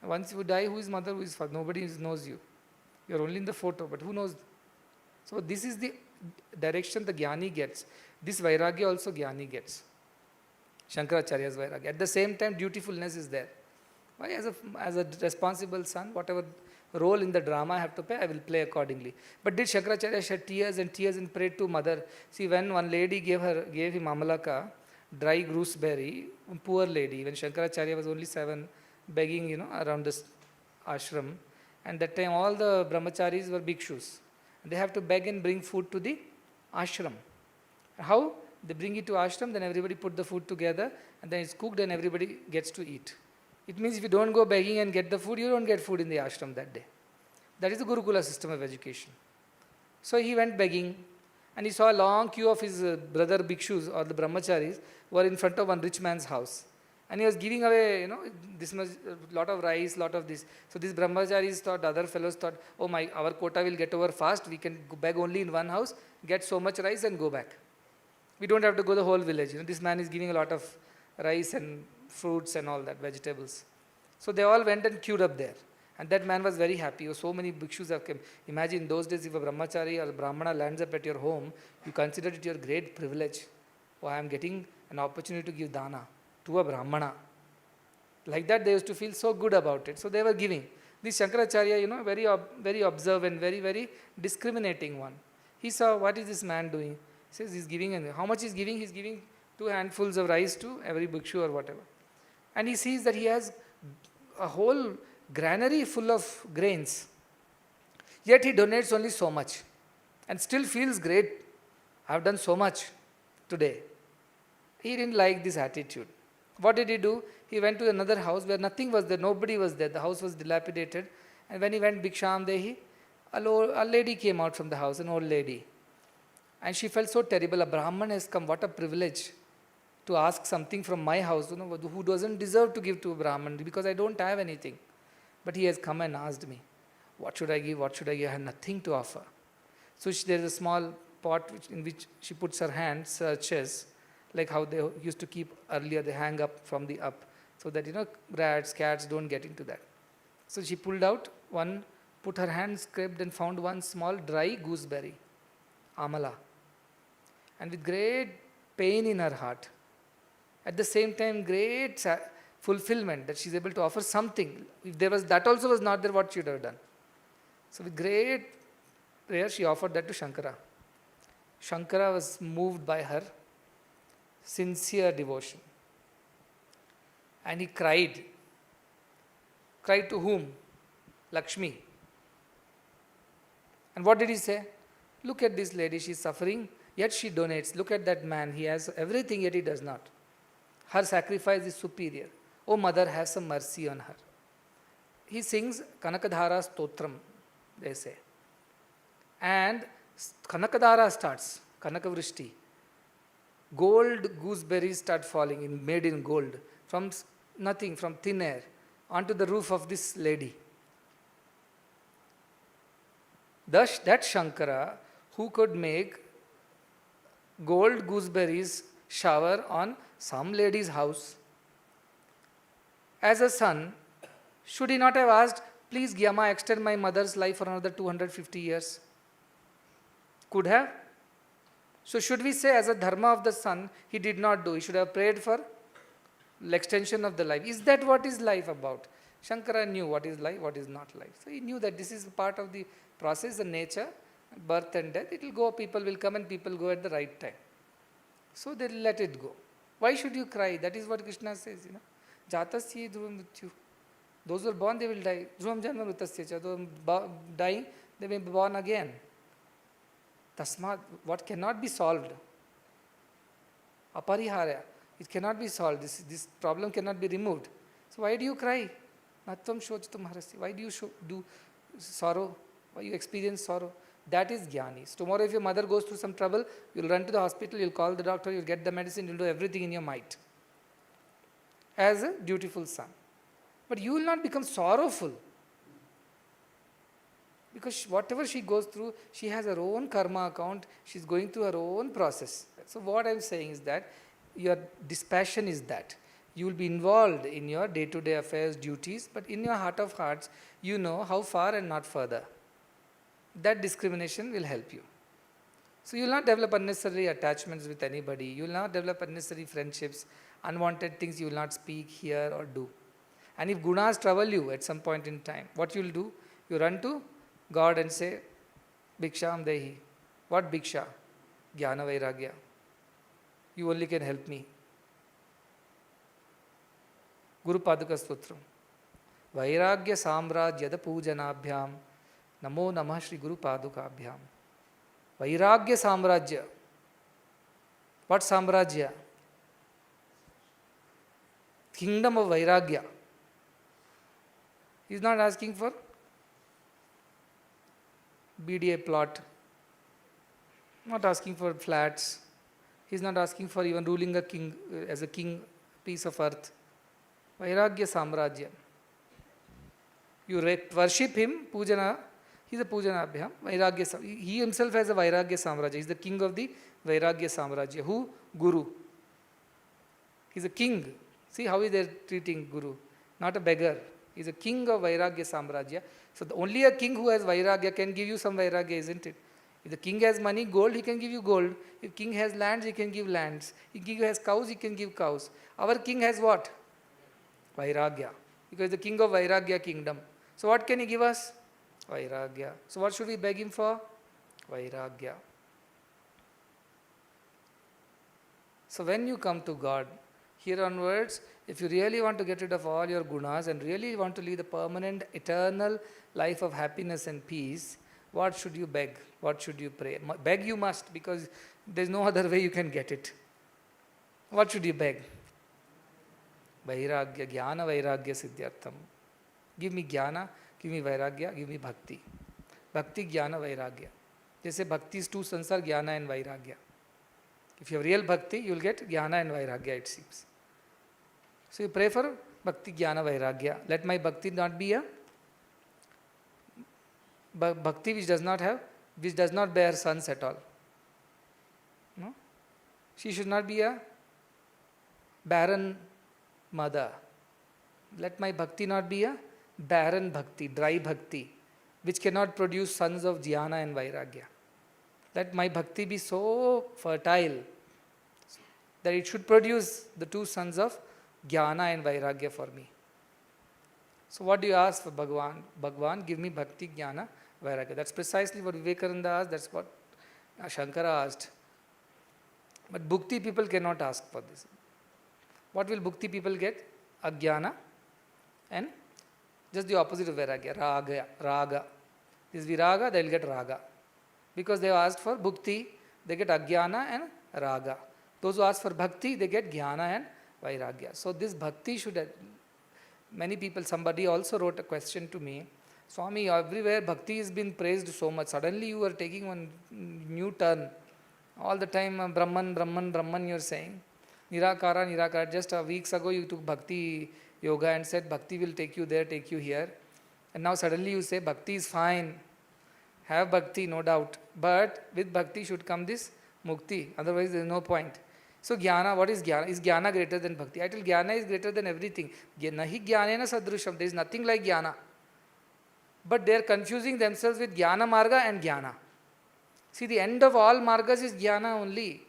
Once you die, who is mother, who is father? Nobody knows you. You are only in the photo, but who knows? So this is the direction the Jnani gets. This Vairagya also Jnani gets. Shankaracharya's Vairagya. At the same time, dutifulness is there. Why? As a responsible son, whatever role in the drama I have to play, I will play accordingly. But did Shankaracharya shed tears and tears and prayed to mother? See, when one lady gave him amalaka, dry gooseberry, poor lady, when Shankaracharya was only 7, begging, around this ashram, and that time all the brahmacharis were bhikshus. They have to beg and bring food to the ashram. How? They bring it to ashram, then everybody put the food together, and then it's cooked and everybody gets to eat. It means if you don't go begging and get the food, you don't get food in the ashram that day. That is the Gurukula system of education. So he went begging, and he saw a long queue of his brother bhikshus or the brahmacharis who were in front of one rich man's house. And he was giving away, this much, lot of rice, lot of this. So these brahmacharis thought, the other fellows thought, oh my, our quota will get over fast. We can beg only in one house, get so much rice and go back. We don't have to go the whole village. This man is giving a lot of rice and fruits and all that, vegetables. So they all went and queued up there. And that man was very happy. So many bhikshus have come. Imagine in those days, if a brahmachari or a brahmana lands up at your home, you consider it your great privilege. Oh, I am getting an opportunity to give dana to a brahmana. Like that, they used to feel so good about it. So they were giving. This Shankaracharya, very observant, very, very discriminating one. He saw, what is this man doing? He says, he's giving, and how much he's giving? He's giving 2 handfuls of rice to every bhikshu or whatever. And he sees that he has a whole granary full of grains. Yet he donates only so much and still feels great. I have done so much today. He didn't like this attitude. What did he do? He went to another house where nothing was there, nobody was there. The house was dilapidated. And when he went Bhiksham Dehi, a lady came out from the house, an old lady. And she felt so terrible. A Brahman has come, what a privilege to ask something from my house, who doesn't deserve to give to a Brahman because I don't have anything. But he has come and asked me, what should I give, what should I give? I have nothing to offer. So there is a small pot in which she puts her hands, her chest, like how they used to keep earlier, they hang up from the up, so that, rats, cats don't get into that. So she pulled out one, put her hand, scraped and found one small dry gooseberry, amala. And with great pain in her heart, at the same time great fulfillment that she's able to offer something. If there was, that also was not there, what she would have done. So with great prayer, she offered that to Shankara. Shankara was moved by her sincere devotion. And he cried. Cried to whom? Lakshmi. And what did he say? Look at this lady, she is suffering, yet she donates. Look at that man, he has everything, yet he does not. Her sacrifice is superior. Oh mother, have some mercy on her. He sings Kanakadhara Stotram, they say. And Kanakadhara starts, Kanakavrishti. Gold gooseberries start falling, made in gold, from nothing, from thin air, onto the roof of this lady. Thus, that Shankara, who could make gold gooseberries shower on some lady's house, as a son, should he not have asked, please Gyama, extend my mother's life for another 250 years? Could have. So should we say as a dharma of the son, he did not do, he should have prayed for extension of the life. Is that what is life about? Shankara knew what is life, what is not life. So he knew that this is part of the process, the nature, birth and death. It will go, people will come and people go at the right time. So they let it go. Why should you cry? That is what Krishna says, Jatasya dhruvam mrityu. Those who are born, they will die. Dhruvam janma mritasya. Those dying, they may be born again. Tasmat, what cannot be solved? Apariharya. It cannot be solved. This problem cannot be removed. So why do you cry? Natvam shochatum harasya. Why do you do sorrow? Why you experience sorrow? That is jnanis. Tomorrow if your mother goes through some trouble, you'll run to the hospital, you'll call the doctor, you'll get the medicine, you'll do everything in your might. As a dutiful son. But you will not become sorrowful. Because whatever she goes through, she has her own karma account, she's going through her own process. So what I'm saying is that your dispassion is that. You will be involved in your day-to-day affairs, duties, but in your heart of hearts, you know how far and not further. That discrimination will help you. So you will not develop unnecessary attachments with anybody. You will not develop unnecessary friendships, unwanted things you will not speak, hear or do. And if gunas trouble you at some point in time, what you will do? You run to God and say, Bhiksham Dehi. What Bhiksha? Jnana Vairagya. You only can help me. Guru Paduka Stotram. Vairagya Samrajyada Pujanabhyam. Namo Namah Shri Guru Padukabhyam. Vairagya Samrajya. What Samrajya? Kingdom of Vairagya. He is not asking for BDA plot, not asking for flats. He is not asking for even ruling a king as a king piece of earth. Vairagya Samrajya. You worship him, Pujana. He is a Pujanabhyam. Vairagya. He himself has a Vairagya Samrajya. He is the king of the Vairagya Samrajya. Who? Guru. He is a king. See how is they treating Guru? Not a beggar. He is a king of Vairagya Samrajya. So only a king who has Vairagya can give you some Vairagya, isn't it? If the king has money, gold, he can give you gold. If king has lands, he can give lands. If king has cows, he can give cows. Our king has what? Vairagya. Because the king of Vairagya kingdom. So what can he give us? Vairagya. So what should we beg him for? Vairagya. So when you come to God, here onwards, if you really want to get rid of all your gunas and really want to lead a permanent, eternal life of happiness and peace, what should you beg? What should you pray? Beg you must, because there is no other way you can get it. What should you beg? Vairagya, Jnana Vairagya Siddhyartham. Give me Jnana, give me Vairagya, give me Bhakti. Bhakti, Jnana, Vairagya. Jaise Bhakti is two sansar, Jnana and Vairagya. If you have real Bhakti, you will get Jnana and Vairagya, it seems. So you pray for Bhakti, Jnana, Vairagya. Let my Bhakti not be a Bhakti which does not bear sons at all. No? She should not be a barren mother. Let my Bhakti not be a barren Bhakti, dry Bhakti, which cannot produce sons of Jnana and Vairagya. Let my Bhakti be so fertile that it should produce the two sons of Jnana and Vairagya for me. So what do you ask for Bhagwan? Bhagwan, give me Bhakti, Jnana, Vairagya. That's precisely what Vivekananda asked, that's what Shankara asked. But Bhukti people cannot ask for this. What will Bhukti people get? Ajnana and just the opposite of Vairagya, Raga. This Viraga, they will get Raga. Because they have asked for Bhukti, they get Ajnana and Raga. Those who ask for Bhakti, they get Jnana and Vairagya. So this Bhakti should have, many people, somebody also wrote a question to me, Swami, everywhere Bhakti has been praised so much. Suddenly you are taking one new turn. All the time Brahman, Brahman, Brahman you are saying. Nirakara, Nirakara. Just weeks ago you took Bhakti Yoga and said Bhakti will take you there, take you here. And now suddenly you say Bhakti is fine. Have Bhakti, no doubt. But with Bhakti should come this Mukti. Otherwise there is no point. So Jnana, what is Jnana? Is Jnana greater than Bhakti? I tell Jnana is greater than everything. Nahi Jnanena Sadrusham. There is nothing like Jnana. But they are confusing themselves with Jnana Marga and Jnana. See, the end of all Margas is Jnana only.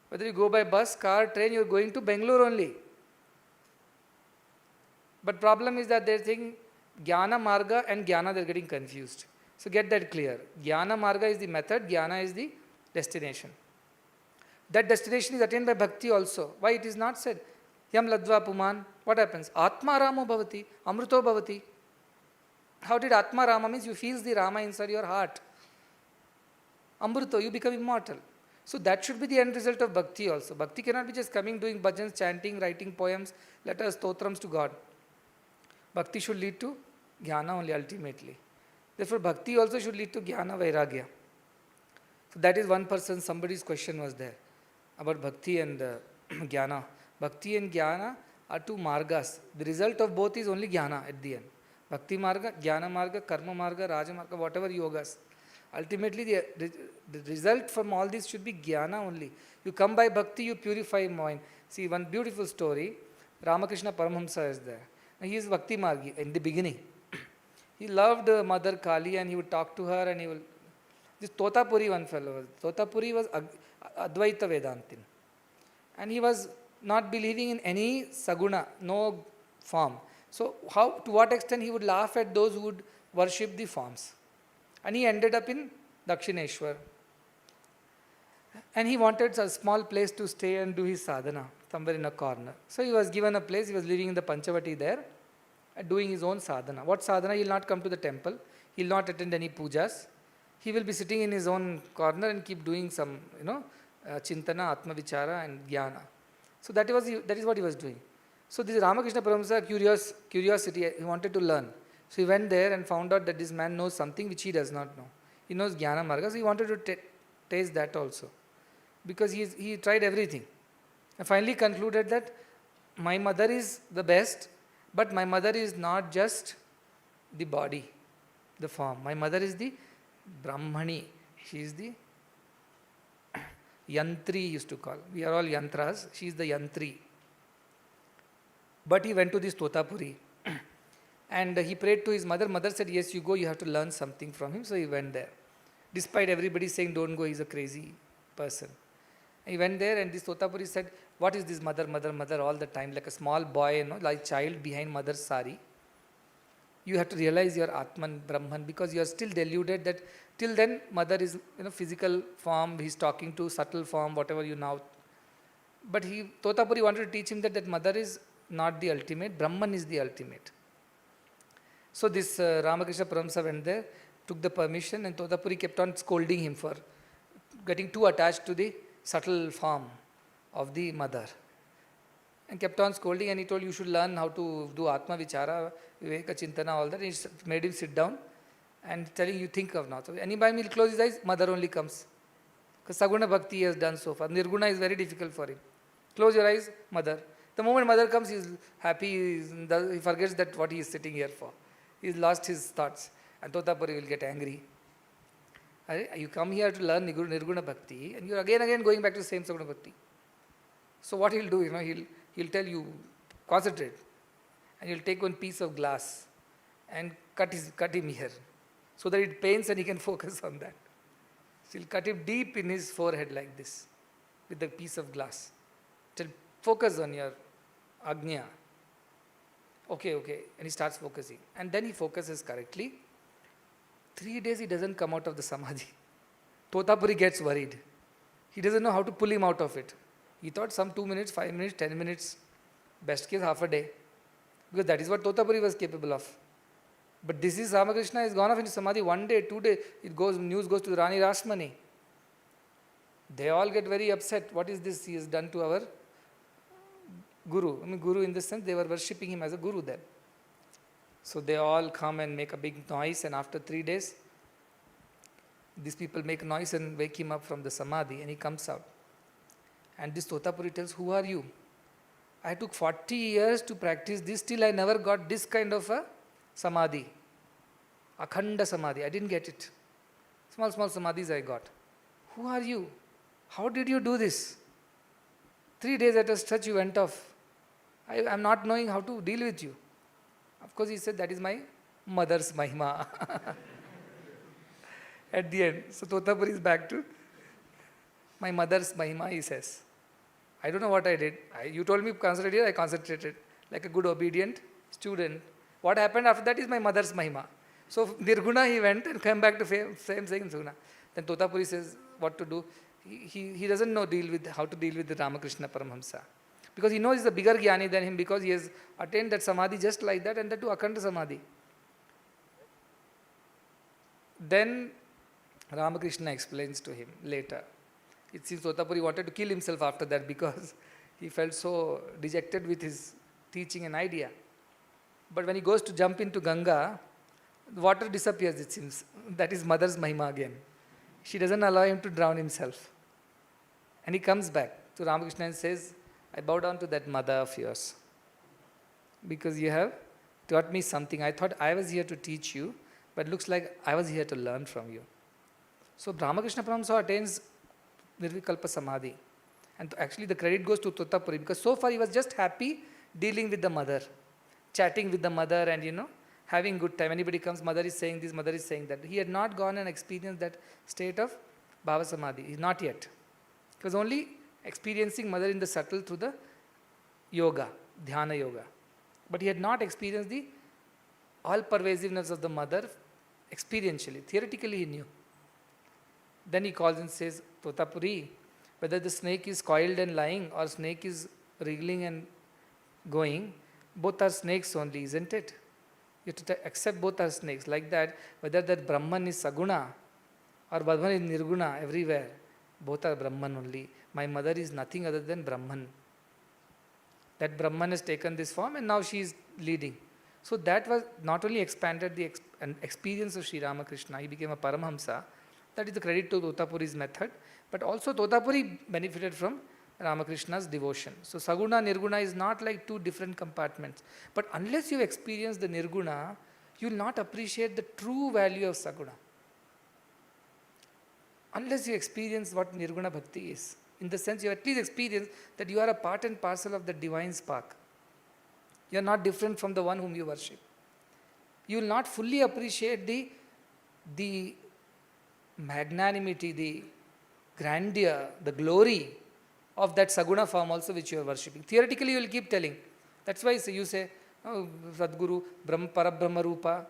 Whether you go by bus, car, train, you are going to Bangalore only. But problem is that they are thinking Jnana Marga and Jnana, they are getting confused. So get that clear. Jnana Marga is the method, Jnana is the destination. That destination is attained by Bhakti also. Why it is not said? Yam Ladva Puman. What happens? Atma Ramo Bhavati, Amruto Bhavati. How did Atma Rama means you feel the Rama inside your heart. Amruto, you become immortal. So that should be the end result of Bhakti also. Bhakti cannot be just coming, doing bhajans, chanting, writing poems, letters, stotrams to God. Bhakti should lead to Jnana only ultimately. Therefore, Bhakti also should lead to Jnana Vairagya. So that is one person, somebody's question was there about Bhakti and Jnana. Bhakti and Jnana are two margas. The result of both is only Jnana at the end. Bhakti Marga, Jnana Marga, Karma Marga, Raja Marga, whatever yogas. Ultimately, the result from all this should be Jnana only. You come by Bhakti, you purify mind. See, one beautiful story, Ramakrishna Paramahamsa is there. He is Bhakti Margi in the beginning. He loved Mother Kali and he would talk to her and he will... This Totapuri one fellow was. Totapuri was Advaita Vedantin. And he was not believing in any Saguna, no form. So to what extent he would laugh at those who would worship the forms. And he ended up in Dakshineshwar. And he wanted a small place to stay and do his sadhana, somewhere in a corner. So he was given a place, he was living in the Panchavati there, doing his own sadhana. What sadhana? He will not come to the temple, he will not attend any pujas. He will be sitting in his own corner and keep doing some, chintana, atma vichara and jnana. So that is what he was doing. So this Ramakrishna Paramahamsa, curiosity, he wanted to learn. So he went there and found out that this man knows something which he does not know. He knows Jnana Marga, so he wanted to taste that also. Because he tried everything. And finally concluded that my mother is the best, but my mother is not just the body, the form. My mother is the Brahmani. She is the Yantri, used to call. We are all Yantras. She is the Yantri. But he went to this Totapuri and he prayed to his mother. Mother said, yes, you go, you have to learn something from him. So he went there. Despite everybody saying, don't go, he's a crazy person. He went there and this Totapuri said, what is this mother all the time, like a small boy, like child behind mother's sari. You have to realize your Atman, Brahman, because you are still deluded that till then mother is physical form, he's talking to subtle form, whatever you now. But Totapuri wanted to teach him that mother is not the ultimate, Brahman is the ultimate. So this Ramakrishna Paramahamsa went there, took the permission, and Totapuri kept on scolding him for getting too attached to the subtle form of the mother. And kept on scolding, and he told, you should learn how to do Atma Vichara, Viveka Chintana, all that. And he made him sit down and telling, you think of now. So anytime he'll close his eyes, mother only comes. Because Saguna Bhakti he has done so far. Nirguna is very difficult for him. Close your eyes, mother. The moment mother comes, he is happy, he forgets that what he is sitting here for. He's lost his thoughts. And Totapuri will get angry. You come here to learn Nirguna Bhakti, and you're again going back to the same Saguna Bhakti. So what he'll do, he'll tell you, concentrate. And he'll take one piece of glass and cut him here, so that it pains and he can focus on that. So he'll cut him deep in his forehead like this, with a piece of glass. Till focus on your Agnya. Okay. And he starts focusing. And then he focuses correctly. 3 days he doesn't come out of the Samadhi. Totapuri gets worried. He doesn't know how to pull him out of it. He thought some 2 minutes, 5 minutes, 10 minutes, best case half a day. Because that is what Totapuri was capable of. But this is Ramakrishna has gone off into Samadhi 1 day, 2 days. News goes to Rani Rasmani. They all get very upset. What is this he has done to our Guru? Guru in the sense they were worshipping him as a Guru then. So they all come and make a big noise, and after 3 days, these people make noise and wake him up from the Samadhi, and he comes out. And this Totapuri tells, who are you? I took 40 years to practice this, till I never got this kind of a Samadhi. Akhanda Samadhi. I didn't get it. Small Samadhis I got. Who are you? How did you do this? 3 days at a stretch you went off. I am not knowing how to deal with you. Of course, he said, that is my mother's Mahima. At the end. So Totapuri is back to my mother's Mahima, he says. I don't know what I did. You told me concentrate here, I concentrated like a good obedient student. What happened after that is my mother's Mahima. So Nirguna he went and came back to same saying Suguna. Then Totapuri says what to do. He doesn't know how to deal with the Ramakrishna Paramahamsa. Because he knows he's a bigger Jnani than him, because he has attained that Samadhi just like that, and that to Akhanda Samadhi. Then Ramakrishna explains to him later. It seems Totapuri wanted to kill himself after that, because he felt so dejected with his teaching and idea. But when he goes to jump into Ganga, the water disappears, it seems. That is mother's Mahima again. She doesn't allow him to drown himself. And he comes back to Ramakrishna and says, I bow down to that mother of yours, because you have taught me something. I thought I was here to teach you, but it looks like I was here to learn from you. So Ramakrishna Paramahamsa attains Nirvikalpa Samadhi. And actually the credit goes to Totapuri, because so far he was just happy dealing with the mother, chatting with the mother and having good time. Anybody comes, mother is saying this, mother is saying that. He had not gone and experienced that state of Bhava Samadhi. Not yet. He was only experiencing mother in the subtle through the yoga, dhyana yoga. But he had not experienced the all-pervasiveness of the mother experientially. Theoretically he knew. Then he calls and says, Totapuri, whether the snake is coiled and lying or snake is wriggling and going, both are snakes only, isn't it? You have to accept both are snakes. Like that, whether that Brahman is Saguna or Brahman is Nirguna, everywhere, both are Brahman only. My mother is nothing other than Brahman. That Brahman has taken this form and now she is leading. So that was not only expanded the experience of Sri Ramakrishna, he became a Paramhamsa. That is the credit to Totapuri's method. But also Totapuri benefited from Ramakrishna's devotion. So Saguna, Nirguna is not like two different compartments. But unless you experience the Nirguna, you will not appreciate the true value of Saguna. Unless you experience what Nirguna Bhakti is. In the sense you at least experience that you are a part and parcel of the divine spark. You are not different from the one whom you worship. You will not fully appreciate the magnanimity, the grandeur, the glory of that Saguna form also which you are worshipping. Theoretically you will keep telling. That's why you say, oh, Sadguru, Parabrahma Rupa.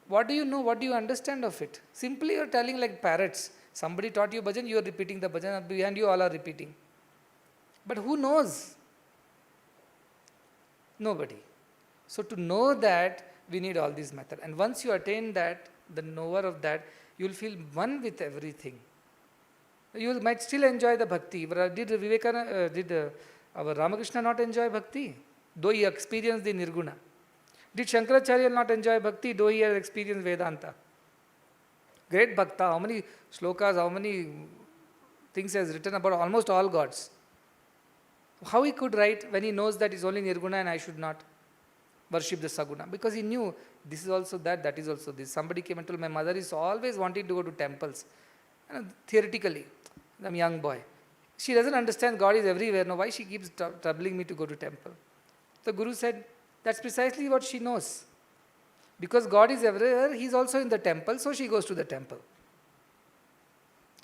What do you know? What do you understand of it? Simply you are telling like parrots. Somebody taught you bhajan, you are repeating the bhajan, behind you all are repeating. But who knows? Nobody. So to know that, we need all these methods. And once you attain that, the knower of that, you will feel one with everything. You might still enjoy the bhakti. But did our Ramakrishna not enjoy bhakti? Though he experienced the Nirguna. Did Shankaracharya not enjoy bhakti? Though he had experienced Vedanta. Great bhakta, how many slokas, how many things he has written about almost all gods. How he could write when he knows that it's only Nirguna and I should not worship the Saguna? Because he knew this is also that, that is also this. Somebody came and told, my mother is always wanting to go to temples. And theoretically, I'm a young boy. She doesn't understand God is everywhere. Now why she keeps troubling me to go to temple? The Guru said, that's precisely what she knows. Because God is everywhere, He is also in the temple, so she goes to the temple.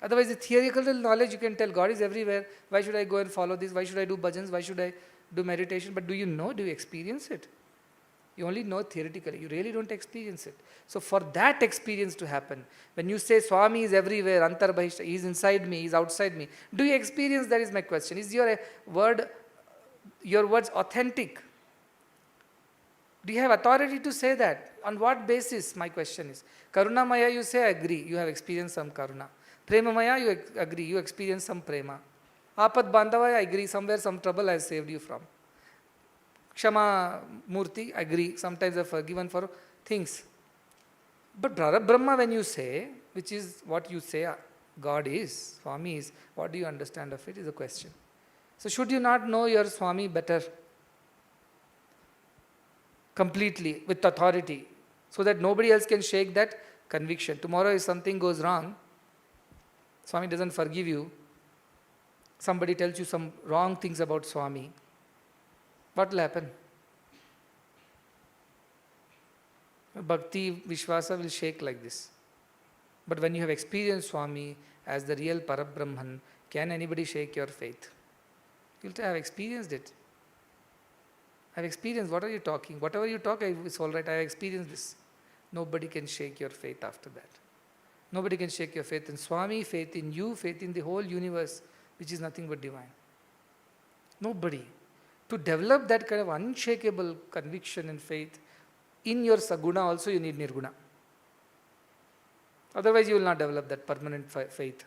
Otherwise, the theoretical knowledge you can tell God is everywhere. Why should I go and follow this? Why should I do bhajans? Why should I do meditation? But do you know? Do you experience it? You only know theoretically. You really don't experience it. So for that experience to happen, when you say Swami is everywhere, Antarbahishta, He is inside me, He is outside me, do you experience? That is my question. Is your words authentic? Do you have authority to say that? On what basis? My question is. Karunamaya, you say, I agree. You have experienced some karuna. Premamaya, you agree. You experience some prema. Apad Bandhavaya, I agree. Somewhere some trouble I saved you from. Kshama Murti, I agree. Sometimes I have forgiven for things. But Brahma, when you say, which is what you say God is, Swami is, what do you understand of it is a question. So should you not know your Swami better? Completely, with authority, so that nobody else can shake that conviction. Tomorrow if something goes wrong, Swami doesn't forgive you, somebody tells you some wrong things about Swami, what will happen? Bhakti, Vishwasa will shake like this. But when you have experienced Swami as the real Parabrahman, can anybody shake your faith? You'll say, I have experienced it. I have experienced, what are you talking? Whatever you talk, it's all right, I have experienced this. Nobody can shake your faith after that. Nobody can shake your faith in Swami, faith in you, faith in the whole universe, which is nothing but divine. Nobody. To develop that kind of unshakable conviction and faith, in your Saguna also you need Nirguna. Otherwise you will not develop that permanent faith.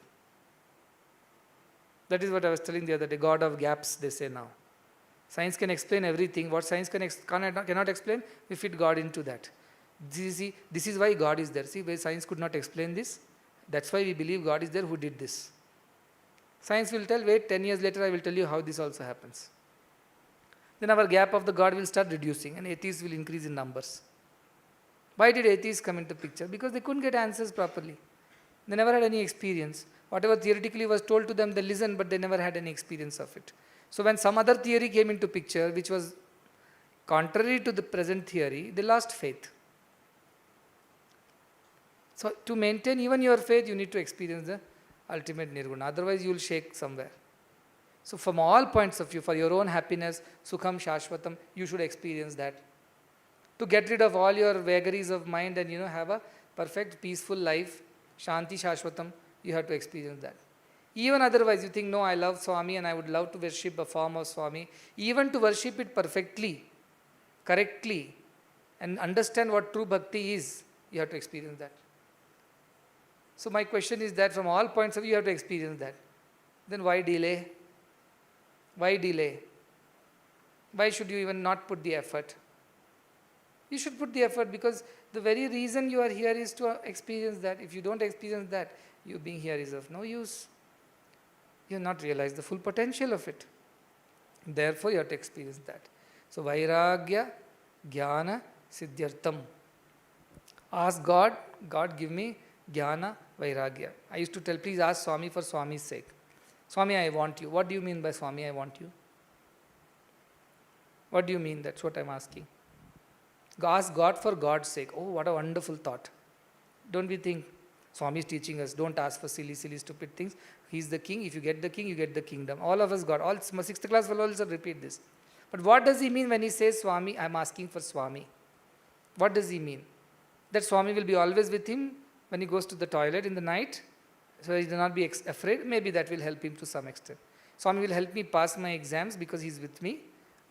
That is what I was telling the other day, God of gaps, they say now. Science can explain everything. What science cannot explain, we fit God into that. This is why God is there. See, where science could not explain this, that's why we believe God is there who did this. Science will tell, wait, 10 years later I will tell you how this also happens. Then our gap of the God will start reducing and atheists will increase in numbers. Why did atheists come into picture? Because they couldn't get answers properly. They never had any experience. Whatever theoretically was told to them, they listened, but they never had any experience of it. So when some other theory came into picture, which was contrary to the present theory, they lost faith. So to maintain even your faith, you need to experience the ultimate Nirguna. Otherwise, you will shake somewhere. So from all points of view, for your own happiness, Sukham Shashvatam, you should experience that. to get rid of all your vagaries of mind and have a perfect peaceful life, Shanti Shashwatam, you have to experience that. Even otherwise, you think, no, I love Swami and I would love to worship a form of Swami. Even to worship it perfectly, correctly, and understand what true bhakti is, you have to experience that. So my question is that from all points of view, you have to experience that. Then why delay? Why delay? Why should you even not put the effort? You should put the effort, because the very reason you are here is to experience that. If you don't experience that, you being here is of no use. You have not realized the full potential of it. Therefore, you have to experience that. So, Vairagya, Jnana, Siddhyartham. Ask God, God give me Jnana, Vairagya. I used to tell, please ask Swami for Swami's sake. Swami, I want you. What do you mean by Swami, I want you? What do you mean? That's what I'm asking. Ask God for God's sake. Oh, what a wonderful thought. Don't we think Swami is teaching us, don't ask for silly, stupid things. He's the king. If you get the king, you get the kingdom. All of us got. All 6th class fellows will repeat this. But what does he mean when he says Swami, I'm asking for Swami? What does he mean? That Swami will be always with him when he goes to the toilet in the night, so he will not be afraid. Maybe that will help him to some extent. Swami will help me pass my exams because he's with me.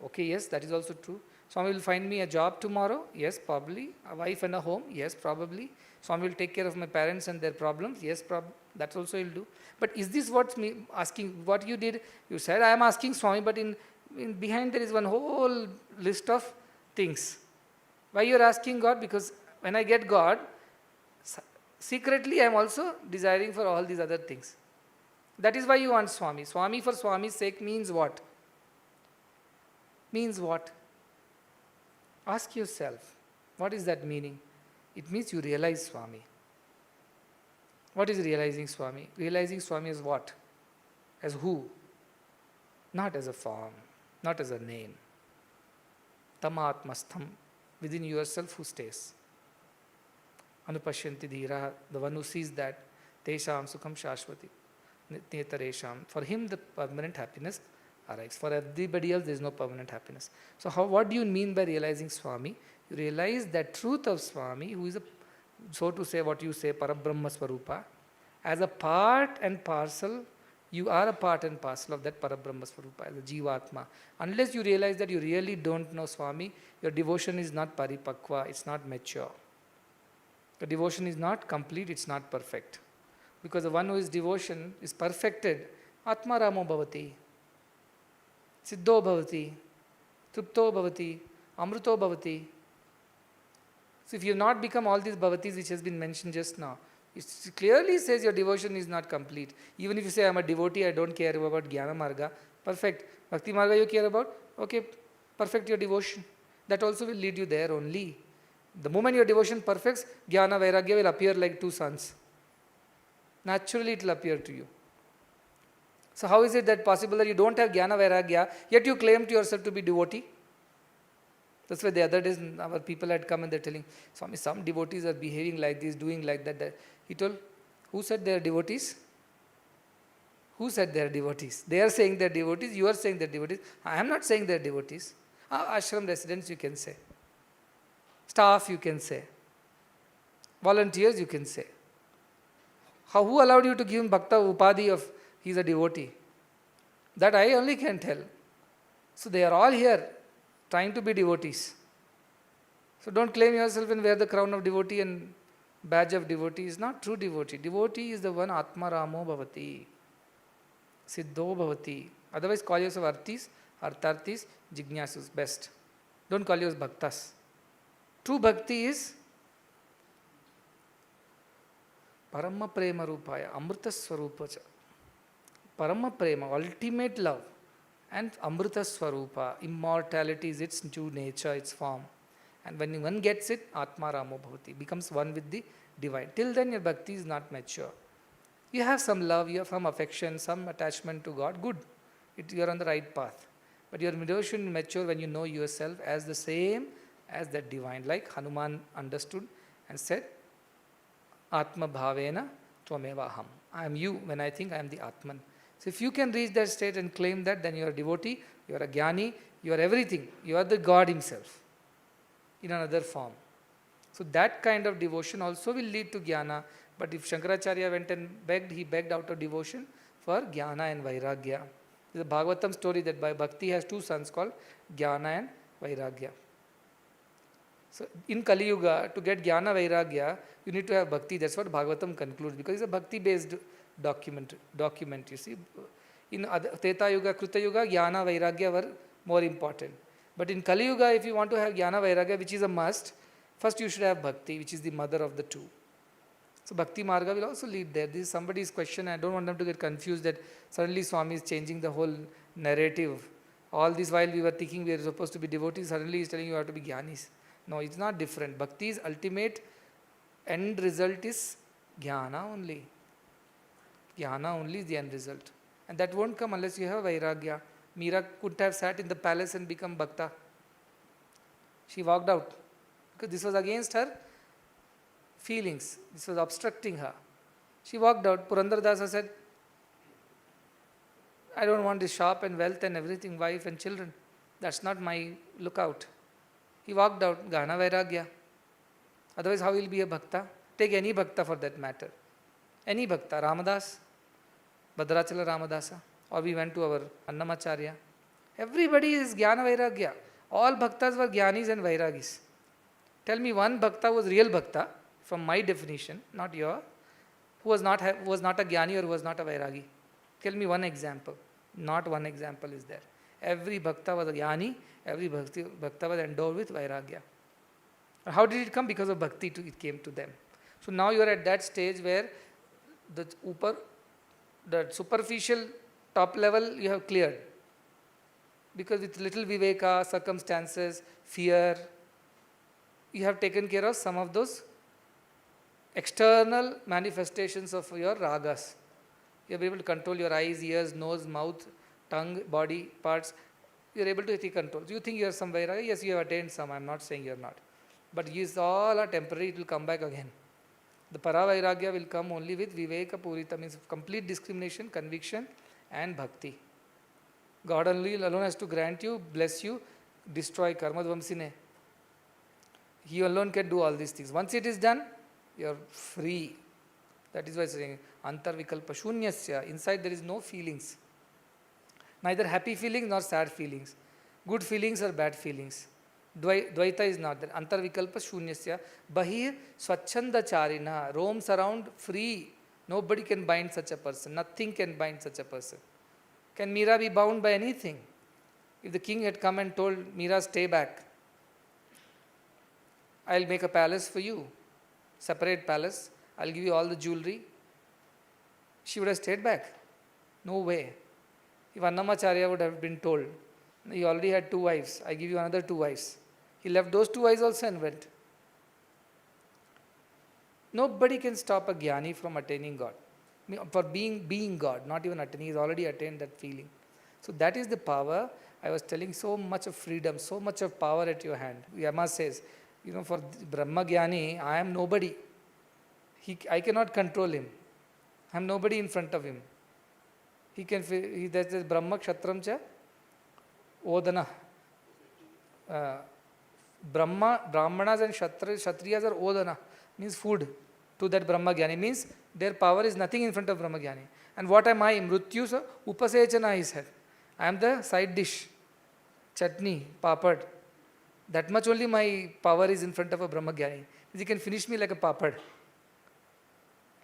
Okay, yes, that is also true. Swami will find me a job tomorrow. Yes, probably. A wife and a home. Yes, probably. Swami will take care of my parents and their problems. Yes, that also he'll do. But is this what's me asking? What you did? You said, I am asking Swami, but in behind there is one whole list of things. Why you are asking God? Because when I get God, secretly I am also desiring for all these other things. That is why you want Swami. Swami for Swami's sake means what? Means what? Ask yourself, what is that meaning? It means you realize Swami. What is realizing Swami? Realizing Swami as what? As who? Not as a form, not as a name. Tamatmastham, within yourself who stays. Anupashyanti dhira, the one who sees that, tesham sukham shashvati, netaresham. For him the permanent happiness arrives. For everybody else there is no permanent happiness. So what do you mean by realizing Swami? You realize that truth of Swami, who is so to say what you say, Parabrahma Swarupa, as a part and parcel, you are a part and parcel of that Parabrahma Swarupa, as a Jivatma. Unless you realize that you really don't know Swami, your devotion is not paripakva, it's not mature. The devotion is not complete, it's not perfect. Because the one who is devotion is perfected, Atma Ramo Bhavati, Siddho Bhavati, Trupto Bhavati, Amruto Bhavati. So if you have not become all these Bhavatis which has been mentioned just now, it clearly says your devotion is not complete. Even if you say, I am a devotee, I don't care about Jnana Marga, perfect. Bhakti Marga you care about? Okay, perfect your devotion. That also will lead you there only. The moment your devotion perfects, Jnana Vairagya will appear like two suns. Naturally it will appear to you. So how is it that possible that you don't have Jnana Vairagya, yet you claim to yourself to be devotee? That's why the other days our people had come and they're telling, Swami, some devotees are behaving like this, doing like that. He told, who said they are devotees? Who said they are devotees? They are saying they are devotees, you are saying they are devotees. I am not saying they are devotees. Ashram residents you can say. Staff you can say. Volunteers you can say. Who allowed you to give him Bhakta Upadhi of he is a devotee? That I only can tell. So they are all here trying to be devotees. So don't claim yourself and wear the crown of devotee and badge of devotee. Is not true devotee. Devotee is the one Atma Ramo Bhavati, Siddho Bhavati. Otherwise call yourself Artis, Arthartis, Jignasus, best. Don't call yourself Bhaktas. True bhakti is Parama Prema Rupaya, Amrita Swarupacha. Parama Prema, ultimate love. And Amrita Swarupa, immortality is its true nature, its form. And when one gets it, Atma Ramo Bhavati, becomes one with the divine. Till then your bhakti is not mature. You have some love, you have some affection, some attachment to God, good. You are on the right path. But your devotion is mature when you know yourself as the same as that divine. Like Hanuman understood and said, Atma Bhavena Tvameva Aham. I am you when I think I am the Atman. So if you can reach that state and claim that, then you are a devotee, you are a jnani, you are everything. You are the God himself. in another form. So that kind of devotion also will lead to jnana. But if Shankaracharya went and begged, he begged out of devotion for jnana and vairagya. There's a Bhagavatam story that by Bhakti has two sons called Jnana and Vairagya. So in Kali Yuga, to get Jnana Vairagya, you need to have Bhakti. That's what Bhagavatam concludes, because it's a Bhakti-based document, you see. In Treta Yuga, Kruta Yuga, Jnana Vairagya were more important. But in Kali Yuga, if you want to have Jnana Vairagya, which is a must, first you should have Bhakti, which is the mother of the two. So Bhakti Marga will also lead there. This is somebody's question. I don't want them to get confused that suddenly Swami is changing the whole narrative. All this while we were thinking we are supposed to be devotees, suddenly he is telling you have to be jnanis. No, it's not different. Bhakti's ultimate end result is jnana only. Jnana only is the end result. And that won't come unless you have vairagya. Meera couldn't have sat in the palace and become bhakta. She walked out because this was against her feelings. This was obstructing her. She walked out. Purandara Dasa said, I don't want this shop and wealth and everything, wife and children. That's not my lookout. He walked out, Gana Vairagya. Otherwise, how will he be a bhakta? Take any bhakta for that matter. Any bhakta, Ramadas, Bhadrachala Ramadasa, or we went to our Annamacharya. Everybody is Jnana Vairagya. All bhaktas were Jnanis and Vairagis. Tell me one bhakta was real bhakta, from my definition, not your, who was not a Jnani or who was not a Vairagi. Tell me one example. Not one example is there. Every bhakta was a Jnani, every bhakta was endowed with Vairagya. How did it come? Because of bhakti it came to them. So now you are at that stage where the superficial top level you have cleared. Because with little viveka, circumstances, fear, you have taken care of some of those external manifestations of your ragas. You are able to control your eyes, ears, nose, mouth, tongue, body parts. You are able to take control. Do you think you have some vairagya? Yes, you have attained some. I am not saying you are not. But these all are temporary. It will come back again. The para vairagya will come only with viveka purita, means complete discrimination, conviction and bhakti. God alone has to grant you, bless you, destroy karma dvamsine. He alone can do all these things. Once it is done, you are free. That is why I am saying, antarvikalpa shunyasya. Inside there is no feelings. Neither happy feelings nor sad feelings. Good feelings or bad feelings. Dvaita is not there. Antarvikalpa shunyasya. Bahir swachanda charina. Roams around free. Nobody can bind such a person. Nothing can bind such a person. Can Meera be bound by anything? If the king had come and told Meera, stay back, I'll make a palace for you. Separate palace. I'll give you all the jewelry. She would have stayed back. No way. If Annamacharya would have been told, he already had 2 wives, I give you another 2 wives. He left those 2 wives also and went. Nobody can stop a jnani from attaining God. For being God, not even attaining, he's already attained that feeling. So that is the power. I was telling, so much of freedom, so much of power at your hand. Yama says, for Brahma Jnani, I am nobody. I cannot control him. I am nobody in front of him. That is Brahma Kshatram cha Odana. Brahmanas and Kshatriyas are Odana, means food to that Brahma Jnani. Means their power is nothing in front of Brahma Jnani. And what am I? Mrityu Upasechana, he said. I am the side dish. Chutney, papad. That much only my power is in front of a Brahma Jnani. He can finish me like a papad.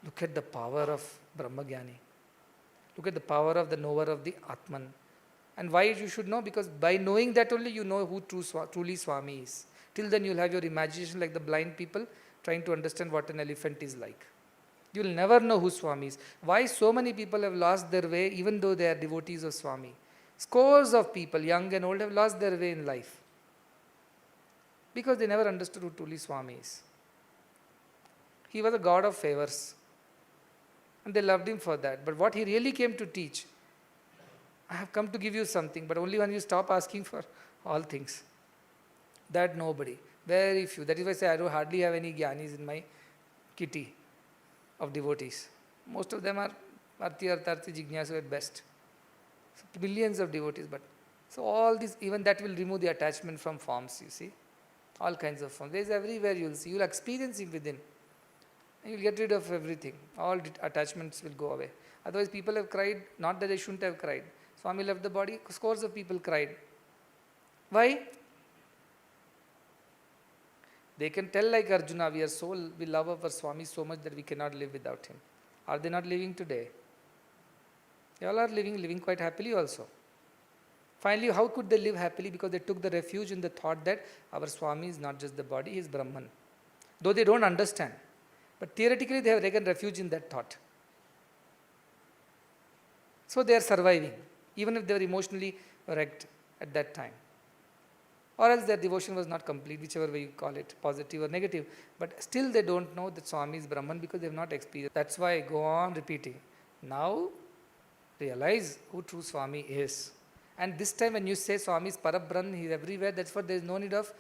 Look at the power of Brahma Jnani. Look at the power of the knower of the Atman. And why you should know? Because by knowing that only you know who truly Swami is. Till then you will have your imagination like the blind people trying to understand what an elephant is like. You will never know who Swami is. Why so many people have lost their way even though they are devotees of Swami? Scores of people, young and old, have lost their way in life. Because they never understood who truly Swami is. He was a god of favors. And they loved him for that. But what he really came to teach, I have come to give you something, but only when you stop asking for all things. That nobody. Very few. That is why I say I don't hardly have any jnanis in my kitty of devotees. Most of them are arti, artharthi, jignasu at best. So millions of devotees, but so all this, even that will remove the attachment from forms, you see. All kinds of forms. There is everywhere you will see. You will experience him within. And you will get rid of everything. All attachments will go away. Otherwise, people have cried, not that they shouldn't have cried. Swami left the body, scores of people cried. Why? They can tell like Arjuna, we love our Swami so much that we cannot live without him. Are they not living today? They all are living quite happily also. Finally, how could they live happily? Because they took the refuge in the thought that our Swami is not just the body, he is Brahman. Though they don't understand. But theoretically, they have taken refuge in that thought. So they are surviving, even if they were emotionally wrecked at that time. Or else their devotion was not complete, whichever way you call it, positive or negative. But still they don't know that Swami is Brahman because they have not experienced. That's why I go on repeating. Now realize who true Swami is. And this time when you say Swami is Parabran, he is everywhere, that's why there is no need of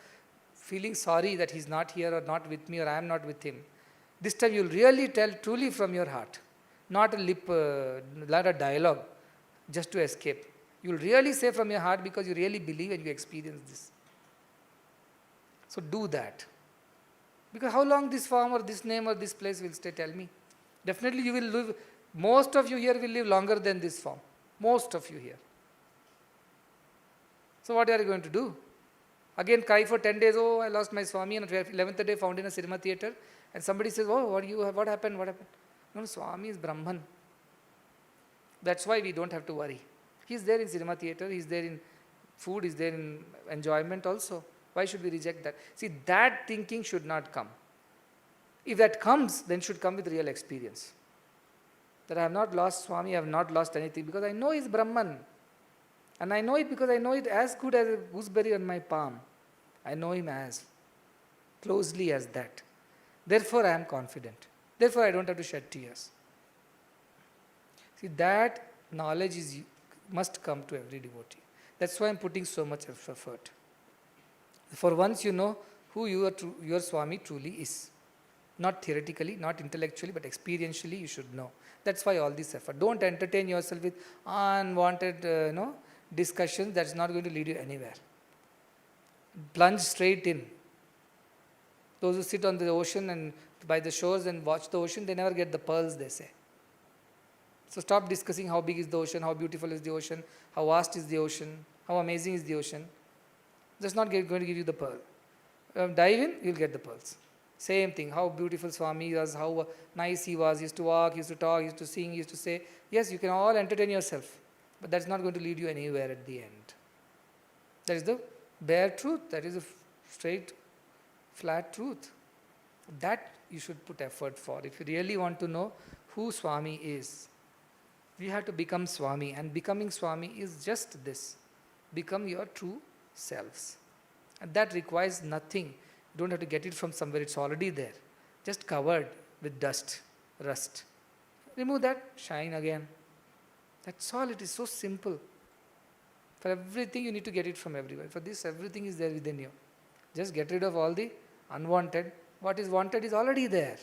feeling sorry that he is not here or not with me or I am not with him. This time you will really tell truly from your heart. Not a not a dialogue just to escape. You will really say from your heart because you really believe and you experience this. So do that. Because how long this form or this name or this place will stay, tell me. Definitely you will live, most of you here will live longer than this form. Most of you here. So what are you going to do? Again cry for 10 days, oh I lost my Swami, and 11th day found in a cinema theatre. And somebody says, oh what happened? No, Swami is Brahman. That's why we don't have to worry. He is there in cinema theatre, he is there in food, he is there in enjoyment also. Why should we reject that? See, that thinking should not come. If that comes, then should come with real experience. That I have not lost Swami, I have not lost anything because I know he is Brahman. And I know it because I know it as good as a gooseberry on my palm. I know him as closely as that. Therefore, I am confident. Therefore, I don't have to shed tears. See, that knowledge must come to every devotee. That's why I am putting so much effort. For once you know who your Swami truly is. Not theoretically, not intellectually, but experientially you should know. That's why all this effort. Don't entertain yourself with unwanted discussions. That's not going to lead you anywhere. Plunge straight in. Those who sit on the ocean and by the shores and watch the ocean, they never get the pearls, they say. So stop discussing how big is the ocean, how beautiful is the ocean, how vast is the ocean, how amazing is the ocean. That's not going to give you the pearl. Dive in, you'll get the pearls. Same thing, how beautiful Swami was, how nice he was, he used to walk, he used to talk, he used to sing, he used to say. Yes, you can all entertain yourself, but that's not going to lead you anywhere at the end. That is the bare truth, that is a straight, flat truth. That you should put effort for. If you really want to know who Swami is, you have to become Swami, and becoming Swami is just this. Become your true selves. And that requires nothing. You don't have to get it from somewhere, it's already there. Just covered with dust, rust. Remove that, shine again. That's all, it is so simple. For everything you need to get it from everywhere. For this, everything is there within you. Just get rid of all the unwanted. What is wanted is already there.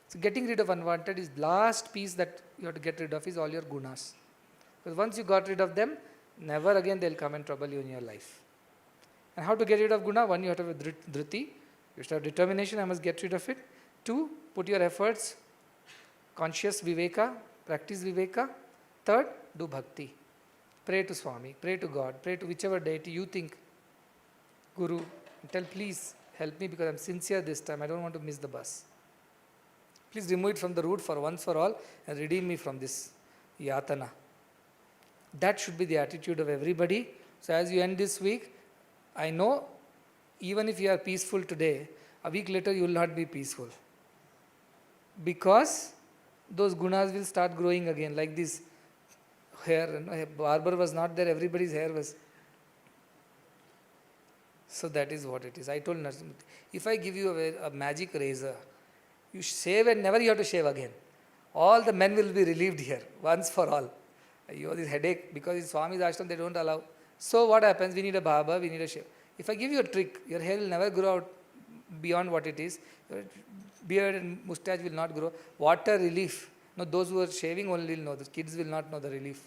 So getting rid of unwanted is last piece that you have to get rid of is all your gunas. Because once you got rid of them, never again they'll come and trouble you in your life. And how to get rid of guna? One, you have to have dhriti. You should have determination, I must get rid of it. Two, put your efforts, conscious viveka, practice viveka. Third, do bhakti. Pray to Swami, pray to God, pray to whichever deity you think. Guru, tell please help me because I'm sincere this time, I don't want to miss the bus. Please remove it from the root for once for all and redeem me from this yatana. That should be the attitude of everybody. So as you end this week, I know even if you are peaceful today, a week later you will not be peaceful. Because those gunas will start growing again, like this hair. Barber was not there, everybody's hair was. So that is what it is. I told Narasimha, if I give you a magic razor, you shave and never you have to shave again. All the men will be relieved here, once for all. You have this headache, because in Swami's ashram they don't allow. So what happens? We need a barber, we need a shave. If I give you a trick, your hair will never grow out beyond what it is. Your beard and moustache will not grow. Water relief. No, those who are shaving only will know. The kids will not know the relief.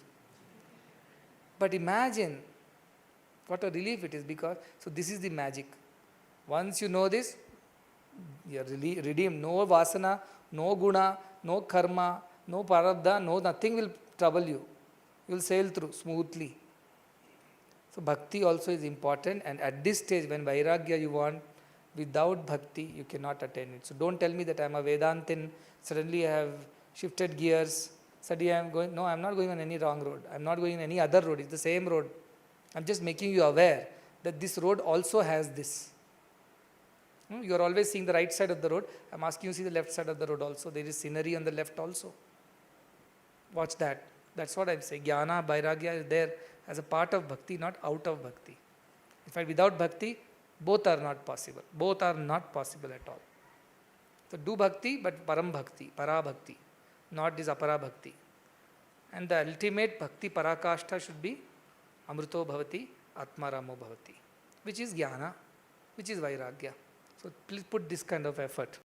But imagine what a relief it is, because, so this is the magic. Once you know this, you are redeemed. No vasana, no guna, no karma, no parabdha, no nothing will trouble you. You will sail through smoothly. So bhakti also is important, and at this stage when vairagya you want, without bhakti you cannot attain it. So don't tell me that I am a Vedantin, suddenly I have shifted gears, suddenly I am going, no, I am not going on any wrong road. I am not going on any other road, it's the same road. I am just making you aware that this road also has this. You are always seeing the right side of the road. I am asking you to see the left side of the road also. There is scenery on the left also. Watch that. That's what I am saying. Jnana, Vairagya is there as a part of bhakti, not out of bhakti. In fact, without bhakti, both are not possible. Both are not possible at all. So do bhakti, but param bhakti, para bhakti, not this apara bhakti. And the ultimate bhakti parakashta should be amruto bhavati, atmaramo bhavati, which is jnana, which is vairagya. So please put this kind of effort.